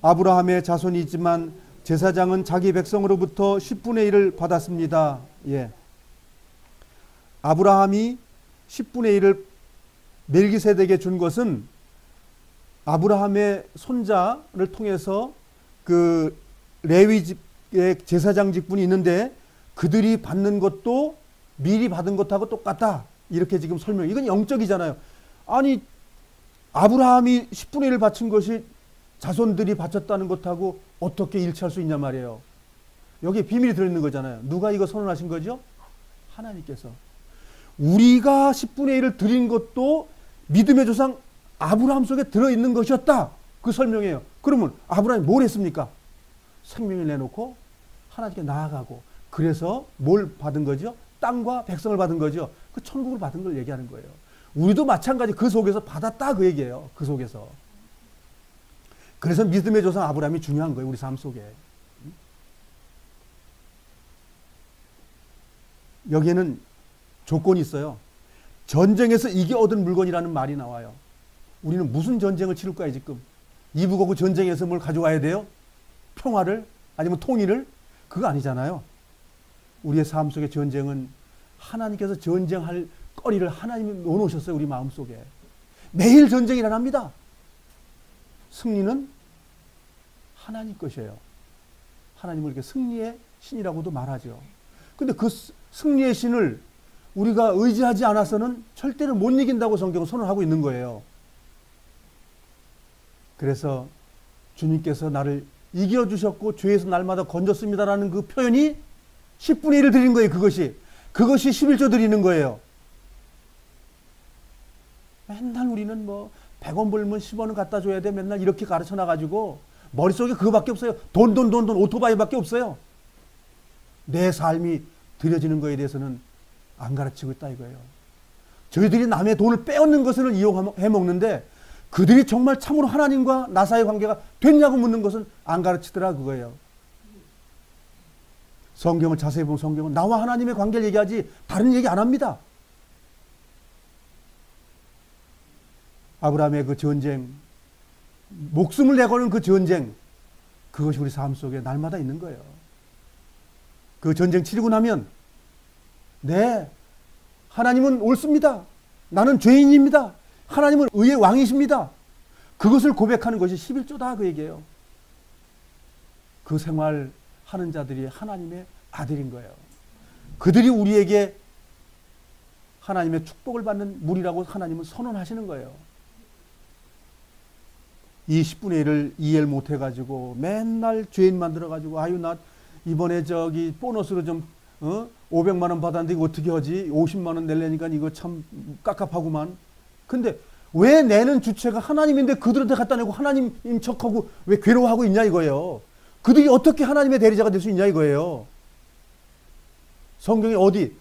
아브라함의 자손이지만 제사장은 자기 백성으로부터 10분의 1을 받았습니다. 예. 아브라함이 10분의 1을 멜기세덱에게 준 것은 아브라함의 손자를 통해서 그 레위 집의 제사장 직분이 있는데 그들이 받는 것도 미리 받은 것하고 똑같다. 이렇게 지금 설명. 이건 영적이잖아요. 아니 아브라함이 10분의 1을 바친 것이 자손들이 바쳤다는 것하고 어떻게 일치할 수 있냐 말이에요. 여기에 비밀이 들어있는 거잖아요. 누가 이거 선언하신 거죠? 하나님께서. 우리가 10분의 1을 드린 것도 믿음의 조상 아브라함 속에 들어있는 것이었다. 그 설명이에요. 그러면 아브라함이 뭘 했습니까? 생명을 내놓고 하나님께 나아가고, 그래서 뭘 받은 거죠? 땅과 백성을 받은 거죠. 그 천국을 받은 걸 얘기하는 거예요. 우리도 마찬가지 그 속에서 받았다 그 얘기예요. 그 속에서. 그래서 믿음의 조상 아브라함이 중요한 거예요. 우리 삶 속에. 여기에는 조건이 있어요. 전쟁에서 이겨 얻은 물건이라는 말이 나와요. 우리는 무슨 전쟁을 치를 거야 지금? 이북하고 전쟁에서 뭘 가져와야 돼요? 평화를? 아니면 통일을? 그거 아니잖아요. 우리의 삶 속의 전쟁은 하나님께서 전쟁할 거리를 하나님이 놓으셨어요. 우리 마음속에. 매일 전쟁이 일어납니다. 승리는 하나님 것이에요. 하나님을 이렇게 승리의 신이라고도 말하죠. 근데 그 승리의 신을 우리가 의지하지 않아서는 절대로 못 이긴다고 성경은 선언하고 있는 거예요. 그래서 주님께서 나를 이겨주셨고 죄에서 날마다 건졌습니다라는 그 표현이 10분의 1을 드린 거예요. 그것이 11조 드리는 거예요. 맨날 우리는 뭐 100원 벌면 10원은 갖다 줘야 돼. 맨날 이렇게 가르쳐 놔가지고 머릿속에 그거밖에 없어요. 돈 오토바이밖에 없어요. 내 삶이 드려지는 거에 대해서는 안 가르치고 있다 이거예요. 저희들이 남의 돈을 빼앗는 것을 이용해 먹는데 그들이 정말 참으로 하나님과 나 사이의 관계가 됐냐고 묻는 것은 안 가르치더라 그거예요. 성경을 자세히 보면 성경은 나와 하나님의 관계를 얘기하지 다른 얘기 안 합니다. 아브라함의 그 전쟁, 목숨을 내거는 그 전쟁, 그것이 우리 삶 속에 날마다 있는 거예요. 그 전쟁 치르고 나면 네, 하나님은 옳습니다. 나는 죄인입니다. 하나님은 의의 왕이십니다. 그것을 고백하는 것이 11조다 그 얘기예요. 그 생활 하는 자들이 하나님의 아들인 거예요. 그들이 우리에게 하나님의 축복을 받는 무리라고 하나님은 선언하시는 거예요. 이 10분의 1을 이해를 못 해가지고 맨날 죄인 만들어가지고 아유 나 이번에 저기 보너스로 좀 500만 원 받았는데 이거 어떻게 하지? 50만 원 낼래니까 이거 참 깝깝하구만. 근데 왜 내는 주체가 하나님인데 그들한테 갖다 내고 하나님인 척하고 왜 괴로워하고 있냐 이거예요. 그들이 어떻게 하나님의 대리자가 될 수 있냐 이거예요. 성경이 어디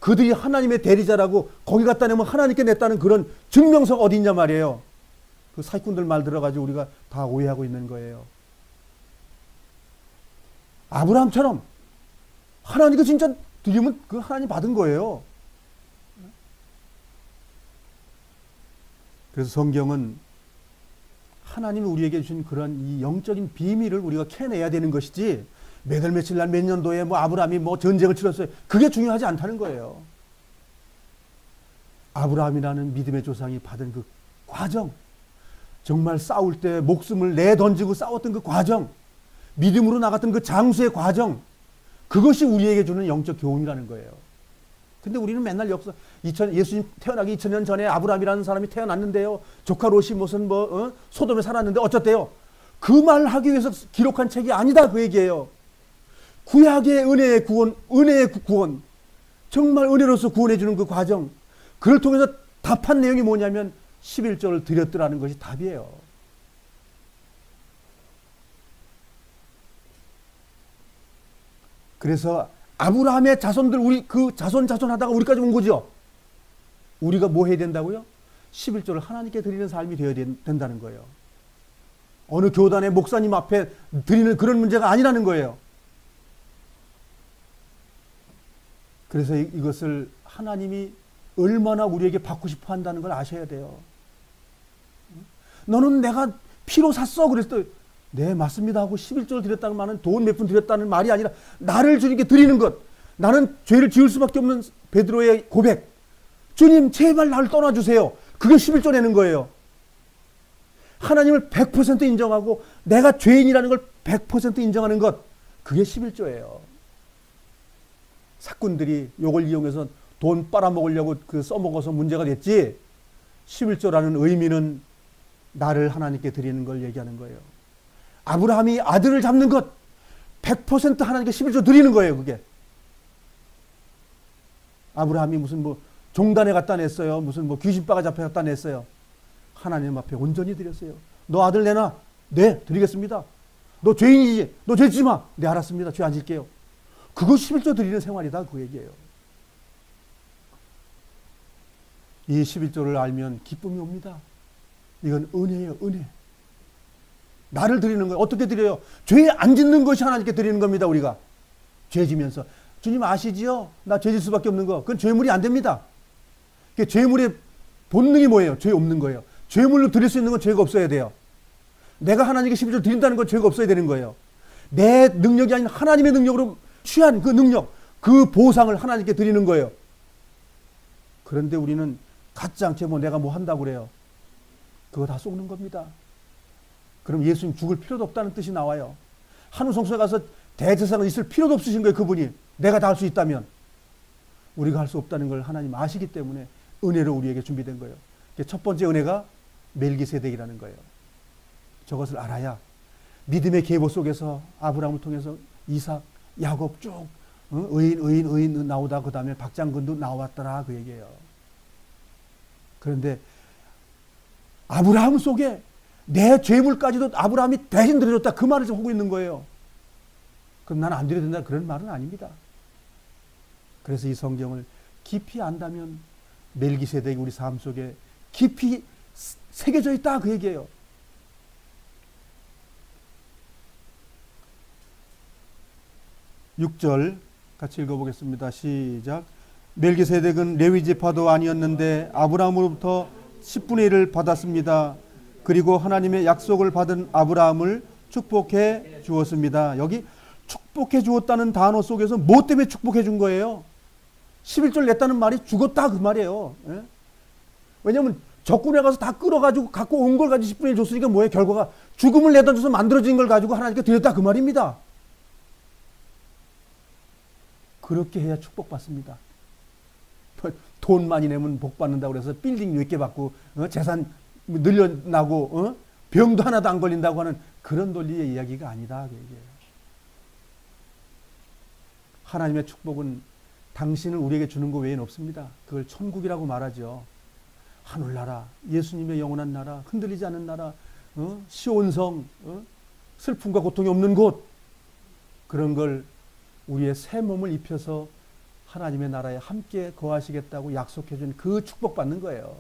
그들이 하나님의 대리자라고 거기 갖다 내면 하나님께 냈다는 그런 증명서가 어디 있냐 말이에요. 그 사기꾼들 말 들어가지고 우리가 다 오해하고 있는 거예요. 아브라함처럼 하나님께 진짜 드리면 그 하나님 받은 거예요. 그래서 성경은 하나님이 우리에게 주신 그런 이 영적인 비밀을 우리가 캐내야 되는 것이지 몇 월 며칠 날 몇 년도에 뭐 아브라함이 뭐 전쟁을 치렀어요. 그게 중요하지 않다는 거예요. 아브라함이라는 믿음의 조상이 받은 그 과정, 정말 싸울 때 목숨을 내던지고 싸웠던 그 과정, 믿음으로 나갔던 그 장수의 과정, 그것이 우리에게 주는 영적 교훈이라는 거예요. 근데 우리는 맨날 역사, 예수님 태어나기 2000년 전에 아브라함이라는 사람이 태어났는데요. 조카 롯이 무슨 소돔에 살았는데 어쩌대요? 그 말 하기 위해서 기록한 책이 아니다 그 얘기예요. 구약의 은혜의 구원, 은혜의 구원, 정말 은혜로서 구원해 주는 그 과정, 그걸 통해서 답한 내용이 뭐냐면 11조를 드렸더라는 것이 답이에요. 그래서 아브라함의 자손들 우리 그 자손 하다가 우리까지 온 거죠. 우리가 뭐 해야 된다고요? 11조를 하나님께 드리는 삶이 되어야 된다는 거예요. 어느 교단의 목사님 앞에 드리는 그런 문제가 아니라는 거예요. 그래서 이것을 하나님이 얼마나 우리에게 받고 싶어 한다는 걸 아셔야 돼요. 너는 내가 피로 샀어. 그랬을 때 네 맞습니다 하고 11조를 드렸다는 말은 돈 몇 푼 드렸다는 말이 아니라 나를 주님께 드리는 것. 나는 죄를 지을 수밖에 없는 베드로의 고백. 주님 제발 나를 떠나주세요. 그게 11조 내는 거예요. 하나님을 100% 인정하고 내가 죄인이라는 걸 100% 인정하는 것. 그게 11조예요. 사꾼들이 이걸 이용해서 돈 빨아먹으려고 써먹어서 문제가 됐지 11조라는 의미는 나를 하나님께 드리는 걸 얘기하는 거예요. 아브라함이 아들을 잡는 것 100% 하나님께 11조 드리는 거예요. 그게 아브라함이 무슨 종단에 갖다 냈어요. 무슨 귀신바가 잡혀 갖다 냈어요. 하나님 앞에 온전히 드렸어요. 너 아들 내놔. 네 드리겠습니다. 너 죄인이지. 너 죄 짓지 마. 네 알았습니다. 죄 안 질게요. 그거 11조 드리는 생활이다 그 얘기예요. 이 11조를 알면 기쁨이 옵니다. 이건 은혜예요. 은혜. 나를 드리는 거예요. 어떻게 드려요? 죄 안 짓는 것이 하나님께 드리는 겁니다. 우리가 죄 지면서 주님 아시지요? 나 죄 질 수밖에 없는 거. 그건 죄물이 안 됩니다. 죄물의 본능이 뭐예요? 죄 없는 거예요. 죄물로 드릴 수 있는 건 죄가 없어야 돼요. 내가 하나님께 11조 드린다는 건 죄가 없어야 되는 거예요. 내 능력이 아닌 하나님의 능력으로 취한 그 능력, 그 보상을 하나님께 드리는 거예요. 그런데 우리는 갖지 않게 내가 뭐 한다고 그래요. 그거 다 속는 겁니다. 그럼 예수님 죽을 필요도 없다는 뜻이 나와요. 한우 성소에 가서 대제사장은 있을 필요도 없으신 거예요. 그분이. 내가 다 할 수 있다면. 우리가 할 수 없다는 걸 하나님 아시기 때문에 은혜로 우리에게 준비된 거예요. 첫 번째 은혜가 멜기세덱이라는 거예요. 저것을 알아야 믿음의 계보 속에서 아브라함을 통해서 이삭, 야곱 쭉 의인 나오다 그 다음에 박장군도 나왔더라 그 얘기예요. 그런데 아브라함 속에 내 죄물까지도 아브라함이 대신 드려줬다 그 말을 지금 하고 있는 거예요. 그럼 나는 안 드려야 된다 그런 말은 아닙니다. 그래서 이 성경을 깊이 안다면 멜기세덱이 우리 삶 속에 깊이 새겨져 있다 그 얘기예요. (6절) 같이 읽어보겠습니다. 시작. 멜기세덱은 레위 지파도 아니었는데 아브라함으로부터 10분의 1을 받았습니다. 그리고 하나님의 약속을 받은 아브라함을 축복해 주었습니다. 여기 축복해 주었다는 단어 속에서 뭐 때문에 축복해 준 거예요? 11조를 냈다는 말이 죽었다 그 말이에요. 예? 왜냐하면 적군에 가서 다 끌어가지고 갖고 온 걸 가지고 10분의 1 줬으니까 뭐예요? 결과가 죽음을 내던져서 만들어진 걸 가지고 하나님께 드렸다 그 말입니다. 그렇게 해야 축복받습니다. 돈 많이 내면 복 받는다고 그래서 빌딩 몇 개 받고 재산 늘려나고 병도 하나도 안 걸린다고 하는 그런 논리의 이야기가 아니다. 그 얘기예요. 하나님의 축복은 당신을 우리에게 주는 것 외에는 없습니다. 그걸 천국이라고 말하죠. 하늘나라, 예수님의 영원한 나라, 흔들리지 않는 나라, 시온성, 슬픔과 고통이 없는 곳, 그런 걸 우리의 새 몸을 입혀서 하나님의 나라에 함께 거하시겠다고 약속해 준 그 축복받는 거예요.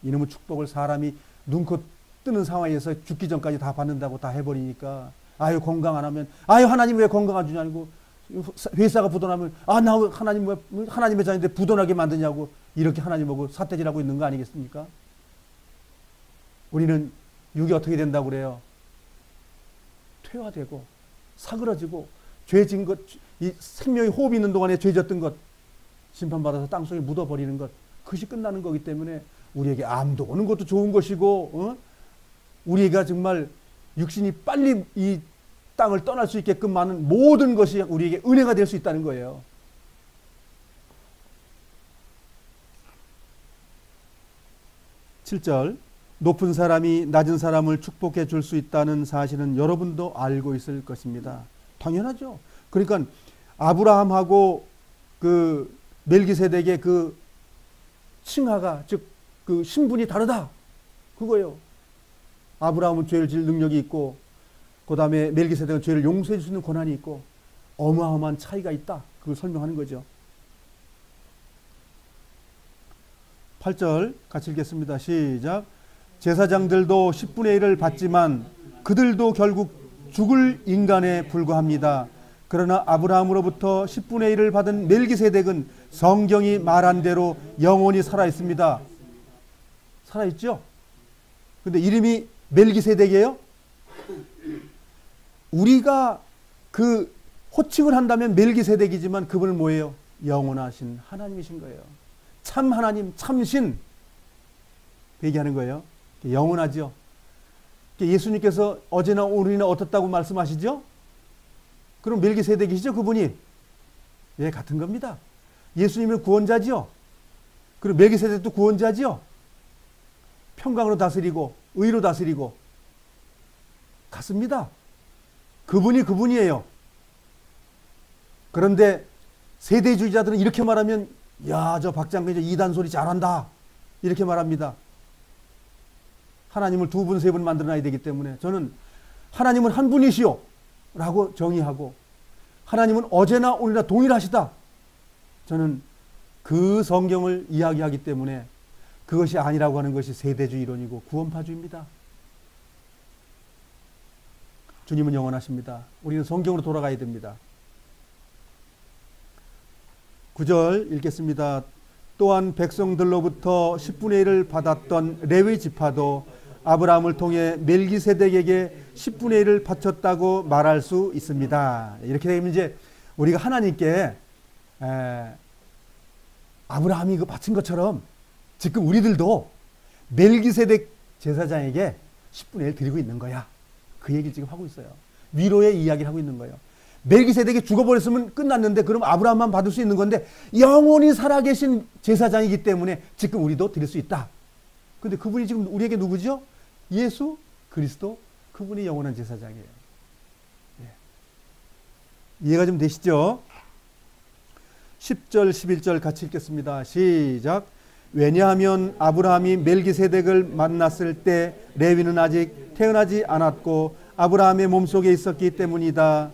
이놈의 축복을 사람이 눈코 뜨는 상황에서 죽기 전까지 다 받는다고 다 해버리니까, 아유 건강 안 하면, 아유 하나님 왜 건강 안 주냐고, 회사가 부도나면 나 하나님 왜 하나님의 자녀인데 부도나게 만드냐고, 이렇게 하나님하고 삿대질하고 있는 거 아니겠습니까? 우리는 육이 어떻게 된다고 그래요? 퇴화되고 사그러지고 죄진 것, 이 생명이 호흡이 있는 동안에 죄졌던 것 심판받아서 땅속에 묻어버리는 것, 그것이 끝나는 거기 때문에 우리에게 암도 오는 것도 좋은 것이고, 우리가 정말 육신이 빨리 이 땅을 떠날 수 있게끔 하는 모든 것이 우리에게 은혜가 될 수 있다는 거예요. (7절) 높은 사람이 낮은 사람을 축복해 줄 수 있다는 사실은 여러분도 알고 있을 것입니다. 당연하죠. 그러니까 아브라함하고 그 멜기세덱의 그 칭하가, 즉 그 신분이 다르다, 그거예요. 아브라함은 죄를 지을 능력이 있고, 그 다음에 멜기세덱은 죄를 용서해 줄 수 있는 권한이 있고, 어마어마한 차이가 있다, 그걸 설명하는 거죠. 8절 같이 읽겠습니다. 시작. 제사장들도 10분의 1을 받지만 그들도 결국 죽을 인간에 불과합니다. 그러나 아브라함으로부터 10분의 1을 받은 멜기세덱은 성경이 말한 대로 영원히 살아있습니다. 살아있죠? 근데 이름이 멜기세덱이에요? 우리가 그 호칭을 한다면 멜기세덱이지만 그분은 뭐예요? 영원하신 하나님이신 거예요. 참 하나님, 참신, 얘기하는 거예요. 영원하죠. 예수님께서 어제나 오늘이나 어떻다고 말씀하시죠? 그럼 멜기세덱이시죠, 그분이? 예, 같은 겁니다. 예수님은 구원자죠. 그리고 멜기세덱도 구원자죠. 평강으로 다스리고 의로 다스리고 같습니다. 그분이 그분이에요. 그런데 세대주의자들은 이렇게 말하면, 야, 저 박장근 이단 소리 잘한다, 이렇게 말합니다. 하나님을 두 분, 세 분 만들어놔야 되기 때문에 저는 하나님은 한 분이시오 라고 정의하고, 하나님은 어제나 오늘이나 동일하시다, 저는 그 성경을 이야기하기 때문에 그것이 아니라고 하는 것이 세대주의 이론이고 구원파주의입니다. 주님은 영원하십니다. 우리는 성경으로 돌아가야 됩니다. 9절 읽겠습니다. 또한 백성들로부터 10분의 1을 받았던 레위 지파도 아브라함을 통해 멜기세덱에게 10분의 1을 바쳤다고 말할 수 있습니다. 이렇게 되면 이제 우리가 하나님께 아브라함이 그 바친 것처럼 지금 우리들도 멜기세덱 제사장에게 10분의 1 드리고 있는 거야. 그 얘기를 지금 하고 있어요. 위로의 이야기를 하고 있는 거예요. 멜기세덱이 죽어버렸으면 끝났는데 그럼 아브라함만 받을 수 있는 건데 영원히 살아계신 제사장이기 때문에 지금 우리도 드릴 수 있다. 근데 그분이 지금 우리에게 누구죠? 예수 그리스도, 그분이 영원한 제사장이에요. 예. 이해가 좀 되시죠? 10절 11절 같이 읽겠습니다. 시작. 왜냐하면 아브라함이 멜기세덱을 만났을 때 레위는 아직 태어나지 않았고 아브라함의 몸속에 있었기 때문이다.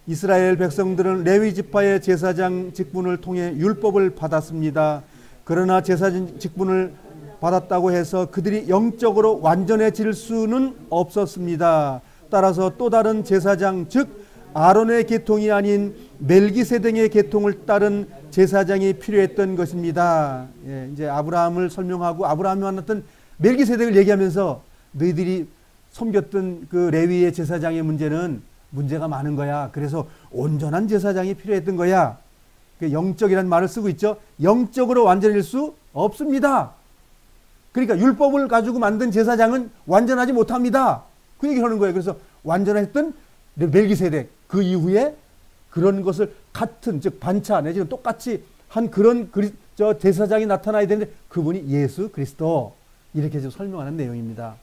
이스라엘 백성들은 레위 지파의 제사장 직분을 통해 율법을 받았습니다. 그러나 제사장 직분을 받았다고 해서 그들이 영적으로 완전해질 수는 없었습니다. 따라서 또 다른 제사장, 즉 아론의 계통이 아닌 멜기세덱의 계통을 따른 제사장이 필요했던 것입니다. 예, 이제 아브라함을 설명하고 아브라함이 만났던 멜기세덱을 얘기하면서 너희들이 섬겼던 그 레위의 제사장의 문제가 많은 거야. 그래서 온전한 제사장이 필요했던 거야. 영적이라는 말을 쓰고 있죠. 영적으로 완전해질 수 없습니다. 그러니까 율법을 가지고 만든 제사장은 완전하지 못합니다. 그 얘기를 하는 거예요. 그래서 완전했던 멜기세덱, 그 이후에 그런 것을 같은, 즉 반차 내지는 똑같이 한 그런 제사장이 나타나야 되는데 그분이 예수 그리스도, 이렇게 좀 설명하는 내용입니다.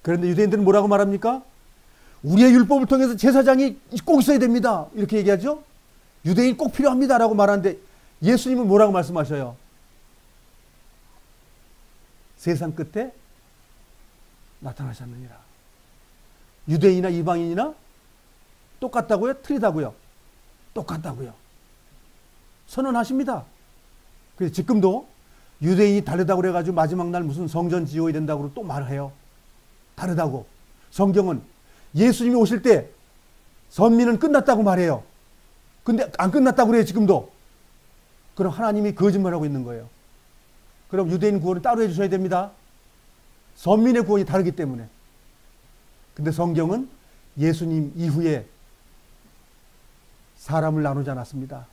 그런데 유대인들은 뭐라고 말합니까? 우리의 율법을 통해서 제사장이 꼭 있어야 됩니다. 이렇게 얘기하죠. 유대인 꼭 필요합니다라고 말하는데 예수님은 뭐라고 말씀하셔요? 세상 끝에 나타나셨느니라. 유대인이나 이방인이나 똑같다고요? 틀리다고요? 똑같다고요. 선언하십니다. 그래서 지금도 유대인이 다르다고 그래가지고 마지막 날 무슨 성전 지어야 된다고 또 말해요. 다르다고. 성경은 예수님이 오실 때 선민은 끝났다고 말해요. 근데 안 끝났다고 그래요, 지금도. 그럼 하나님이 거짓말하고 있는 거예요. 그럼 유대인 구원은 따로 해주셔야 됩니다. 선민의 구원이 다르기 때문에. 근데 성경은 예수님 이후에 사람을 나누지 않았습니다.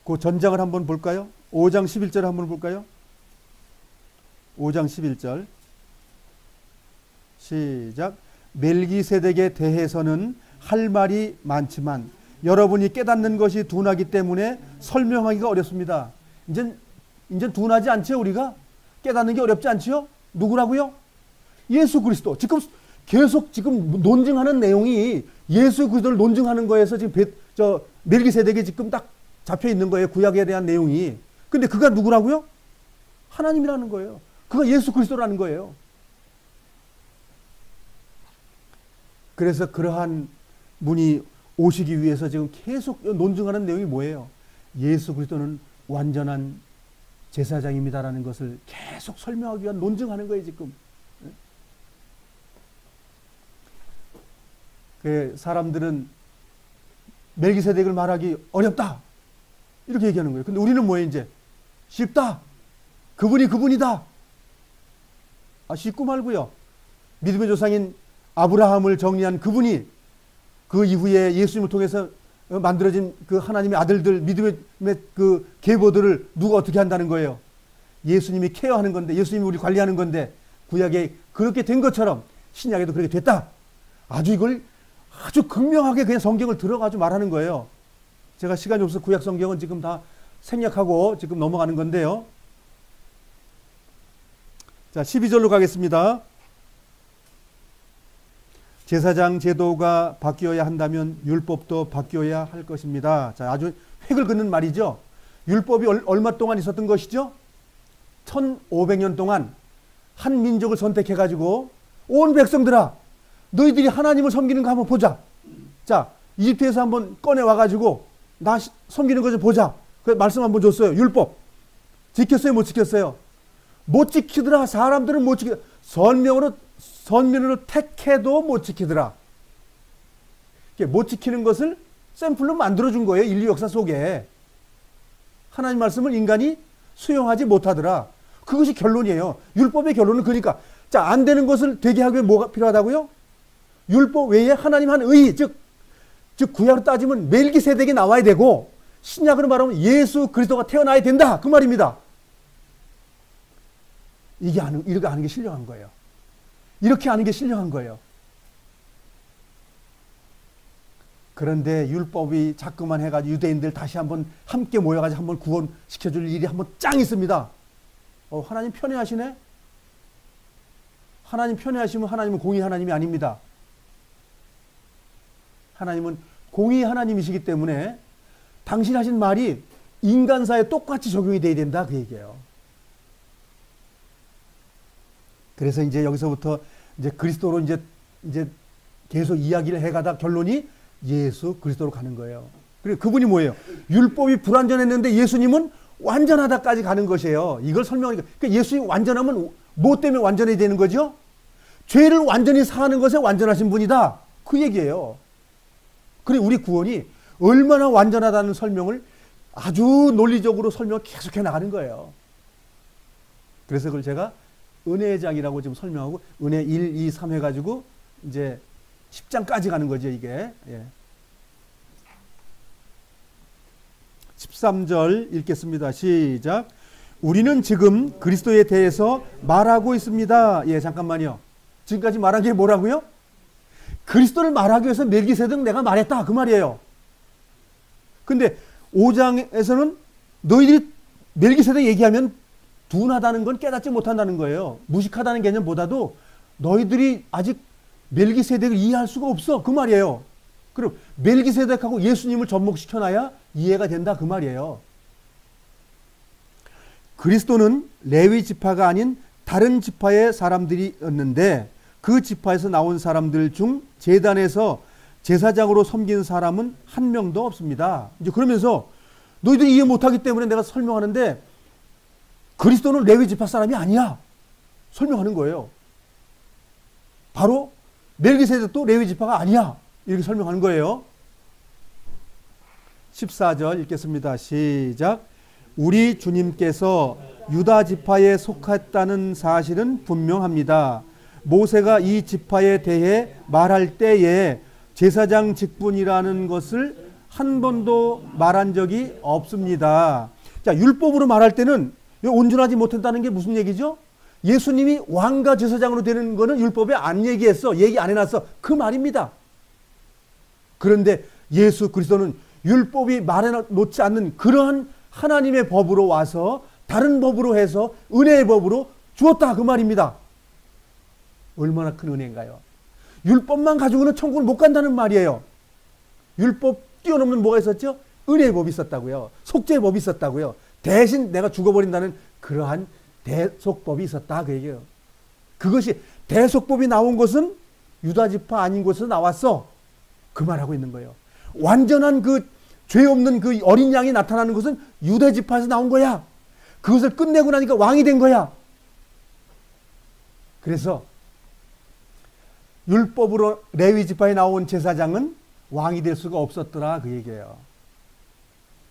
그 전장을 한번 볼까요? 5장 11절 한번 볼까요? 5장 11절 시작. 멜기세덱에 대해서는 할 말이 많지만 여러분이 깨닫는 것이 둔하기 때문에 설명하기가 어렵습니다. 이제 둔하지 않지요? 우리가 깨닫는 게 어렵지 않지요? 누구라고요? 예수 그리스도. 지금 계속 지금 논증하는 내용이 예수 그리스도를 논증하는 거에서 지금 멜기세덱이 지금 딱 잡혀 있는 거예요. 구약에 대한 내용이. 근데 그가 누구라고요? 하나님이라는 거예요. 그가 예수 그리스도라는 거예요. 그래서 그러한 분이 오시기 위해서 지금 계속 논증하는 내용이 뭐예요? 예수 그리스도는 완전한 제사장입니다라는 것을 계속 설명하기 위한 논증하는 거예요, 지금. 사람들은 멜기세덱을 말하기 어렵다. 이렇게 얘기하는 거예요. 근데 우리는 뭐예요, 이제? 쉽다. 그분이 그분이다. 쉽고 말고요. 믿음의 조상인 아브라함을 정리한 그분이 그 이후에 예수님을 통해서 만들어진 그 하나님의 아들들, 믿음의 그 계보들을 누가 어떻게 한다는 거예요? 예수님이 케어하는 건데, 예수님이 우리 관리하는 건데, 구약에 그렇게 된 것처럼 신약에도 그렇게 됐다. 이걸 아주 극명하게 그냥 성경을 들어가지고 말하는 거예요. 제가 시간이 없어서 구약 성경은 지금 다 생략하고 지금 넘어가는 건데요. 자, 12절로 가겠습니다. 제사장 제도가 바뀌어야 한다면 율법도 바뀌어야 할 것입니다. 자, 아주 획을 긋는 말이죠. 율법이 얼마 동안 있었던 것이죠? 1500년 동안 한 민족을 선택해가지고 온 백성들아, 너희들이 하나님을 섬기는 거 한번 보자. 자, 이집트에서 한번 꺼내와가지고 나 섬기는 거 좀 보자. 그 말씀 한번 줬어요. 율법. 지켰어요? 못 지켰어요? 못 지키더라. 사람들은 못 지키더라. 선민으로 택해도 못 지키더라. 못 지키는 것을 샘플로 만들어준 거예요. 인류 역사 속에. 하나님 말씀을 인간이 수용하지 못하더라. 그것이 결론이에요. 율법의 결론은 그러니까. 자, 안 되는 것을 되게 하기 위해 뭐가 필요하다고요? 율법 외에 하나님 한 의, 즉 구약으로 따지면 멜기세덱이 나와야 되고, 신약으로 말하면 예수 그리스도가 태어나야 된다. 그 말입니다. 이렇게 하는 게 신령한 거예요. 이렇게 하는 게 신령한 거예요. 그런데 율법이 자꾸만 해가지고 유대인들 다시 한번 함께 모여가지고 한번 구원시켜줄 일이 한번 짱 있습니다. 하나님 편애하시네? 하나님 편애하시면 하나님은 공의 하나님이 아닙니다. 하나님은 공의 하나님이시기 때문에 당신 하신 말이 인간사에 똑같이 적용이 돼야 된다, 그 얘기예요. 그래서 이제 여기서부터 이제 그리스도로 이제 계속 이야기를 해가다 결론이 예수 그리스도로 가는 거예요. 그리고 그분이 뭐예요? 율법이 불완전했는데 예수님은 완전하다까지 가는 것이에요. 이걸 설명하니까. 그러니까 예수님이 완전하면 뭐 때문에 완전해야 되는 거죠? 죄를 완전히 사하는 것에 완전하신 분이다. 그 얘기예요. 그리고 우리 구원이 얼마나 완전하다는 설명을 아주 논리적으로 설명을 계속해 나가는 거예요. 그래서 그걸 제가 은혜의 장이라고 지금 설명하고 은혜 1, 2, 3 해가지고 이제 10장까지 가는 거죠, 이게. 예. 13절 읽겠습니다. 시작. 우리는 지금 그리스도에 대해서 말하고 있습니다. 예, 잠깐만요. 지금까지 말한 게 뭐라고요? 그리스도를 말하기 위해서 멜기세덱 내가 말했다, 그 말이에요. 근데 5장에서는 너희들이 멜기세덱 얘기하면 둔하다는 건 깨닫지 못한다는 거예요. 무식하다는 개념보다도 너희들이 아직 멜기세덱을 이해할 수가 없어. 그 말이에요. 그럼 멜기세덱하고 예수님을 접목시켜놔야 이해가 된다. 그 말이에요. 그리스도는 레위 지파가 아닌 다른 지파의 사람들이었는데 그 지파에서 나온 사람들 중 제단에서 제사장으로 섬긴 사람은 한 명도 없습니다. 이제 그러면서 너희들이 이해 못하기 때문에 내가 설명하는데 그리스도는 레위 지파 사람이 아니야. 설명하는 거예요. 바로 멜기세덱도 레위 지파가 아니야. 이렇게 설명하는 거예요. 14절 읽겠습니다. 시작. 우리 주님께서 유다 지파에 속했다는 사실은 분명합니다. 모세가 이 지파에 대해 말할 때에 제사장 직분이라는 것을 한 번도 말한 적이 없습니다. 자, 율법으로 말할 때는 온전하지 못한다는 게 무슨 얘기죠? 예수님이 왕과 제사장으로 되는 거는 율법에 안 얘기했어. 얘기 안 해놨어. 그 말입니다. 그런데 예수 그리스도는 율법이 말해놓지 않는 그러한 하나님의 법으로 와서 다른 법으로 해서 은혜의 법으로 주었다. 그 말입니다. 얼마나 큰 은혜인가요? 율법만 가지고는 천국을 못 간다는 말이에요. 율법 뛰어넘는 뭐가 있었죠? 은혜의 법이 있었다고요. 속죄의 법이 있었다고요. 대신 내가 죽어버린다는 그러한 대속법이 있었다. 그 얘기예요. 그것이 대속법이 나온 것은 유다지파 아닌 곳에서 나왔어. 그 말하고 있는 거예요. 완전한 그 죄 없는 그 어린 양이 나타나는 것은 유다지파에서 나온 거야. 그것을 끝내고 나니까 왕이 된 거야. 그래서 율법으로 레위 지파에 나온 제사장은 왕이 될 수가 없었더라. 그 얘기예요.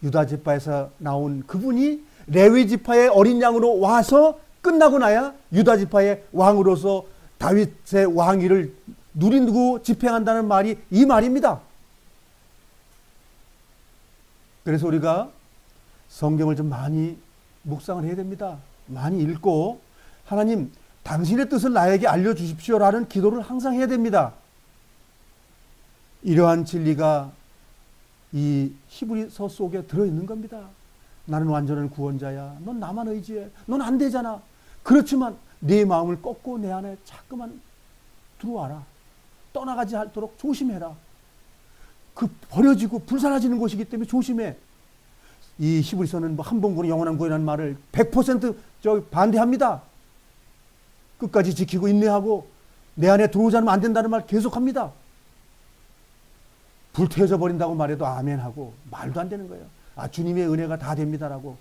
유다 지파에서 나온 그분이 레위 지파의 어린 양으로 와서 끝나고 나야 유다 지파의 왕으로서 다윗의 왕위를 누리고 집행한다는 말이 이 말입니다. 그래서 우리가 성경을 좀 많이 묵상을 해야 됩니다. 많이 읽고 하나님 당신의 뜻을 나에게 알려주십시오라는 기도를 항상 해야 됩니다. 이러한 진리가 이 히브리서 속에 들어있는 겁니다. 나는 완전한 구원자야. 넌 나만 의지해. 넌 안 되잖아. 그렇지만 네 마음을 꺾고 내 안에 자꾸만 들어와라. 떠나가지 않도록 조심해라. 그 버려지고 불사라지는 것이기 때문에 조심해. 이 히브리서는 뭐 한 번 구원 영원한 구원이라는 말을 100% 반대합니다. 끝까지 지키고 인내하고 내 안에 들어오지 않으면 안 된다는 말 계속합니다. 불태워져 버린다고 말해도 아멘하고 말도 안 되는 거예요. 아, 주님의 은혜가 다 됩니다라고.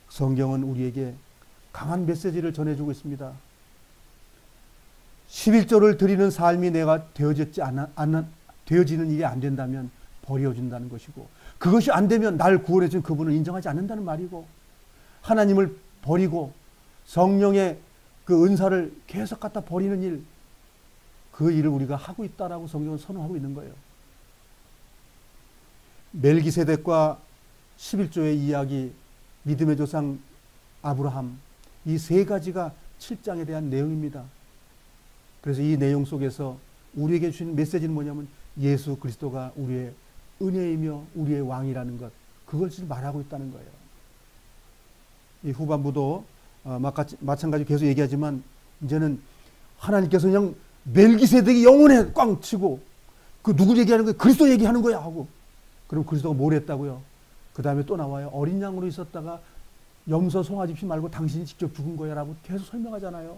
성경은 우리에게 강한 메시지를 전해주고 있습니다. 11조를 드리는 삶이 내가 되어지는 일이 안 된다면 버려진다는 것이고, 그것이 안 되면 날 구원해준 그분을 인정하지 않는다는 말이고, 하나님을 버리고 성령의 그 은사를 계속 갖다 버리는 일, 그 일을 우리가 하고 있다라고 성경은 선언하고 있는 거예요. 멜기세덱과 11조의 이야기, 믿음의 조상 아브라함, 이 세 가지가 7장에 대한 내용입니다. 그래서 이 내용 속에서 우리에게 주신 메시지는 뭐냐면 예수 그리스도가 우리의 은혜이며 우리의 왕이라는 것, 그걸 지금 말하고 있다는 거예요. 이 후반부도 마찬가지로 계속 얘기하지만 이제는 하나님께서 그냥 멜기세덱이 영혼에 꽝 치고 그 누구 얘기하는 거야? 그리스도 얘기하는 거야 하고, 그럼 그리스도가 뭘 했다고요? 그 다음에 또 나와요. 어린 양으로 있었다가 염소 송아집시 말고 당신이 직접 죽은 거야 라고 계속 설명하잖아요.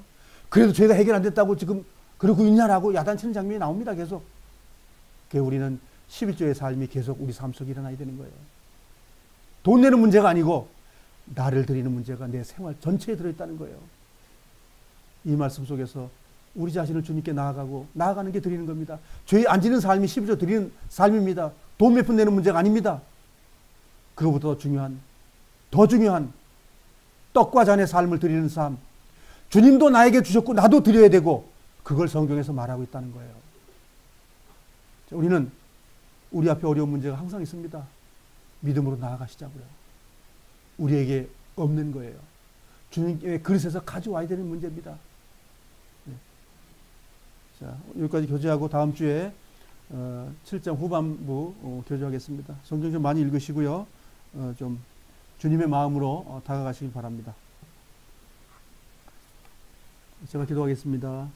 그래도 죄가 해결 안 됐다고 지금 그러고 있냐라고 야단치는 장면이 나옵니다. 계속. 그래서 우리는 11조의 삶이 계속 우리 삶 속에 일어나야 되는 거예요. 돈 내는 문제가 아니고 나를 드리는 문제가 내 생활 전체에 들어있다는 거예요. 이 말씀 속에서 우리 자신을 주님께 나아가는 게 드리는 겁니다. 죄 안 지는 삶이 11조 드리는 삶입니다. 돈 몇 푼 내는 문제가 아닙니다. 그것보다 더 중요한 떡과 잔의 삶을 드리는 삶. 주님도 나에게 주셨고 나도 드려야 되고, 그걸 성경에서 말하고 있다는 거예요. 우리는 우리 앞에 어려운 문제가 항상 있습니다. 믿음으로 나아가시자고요. 우리에게 없는 거예요. 주님께 그릇에서 가져와야 되는 문제입니다. 네. 자, 여기까지 교제하고 다음 주에 7장 후반부 교제하겠습니다. 성경 좀 많이 읽으시고요. 좀 주님의 마음으로 다가가시기 바랍니다. 제가 기도하겠습니다.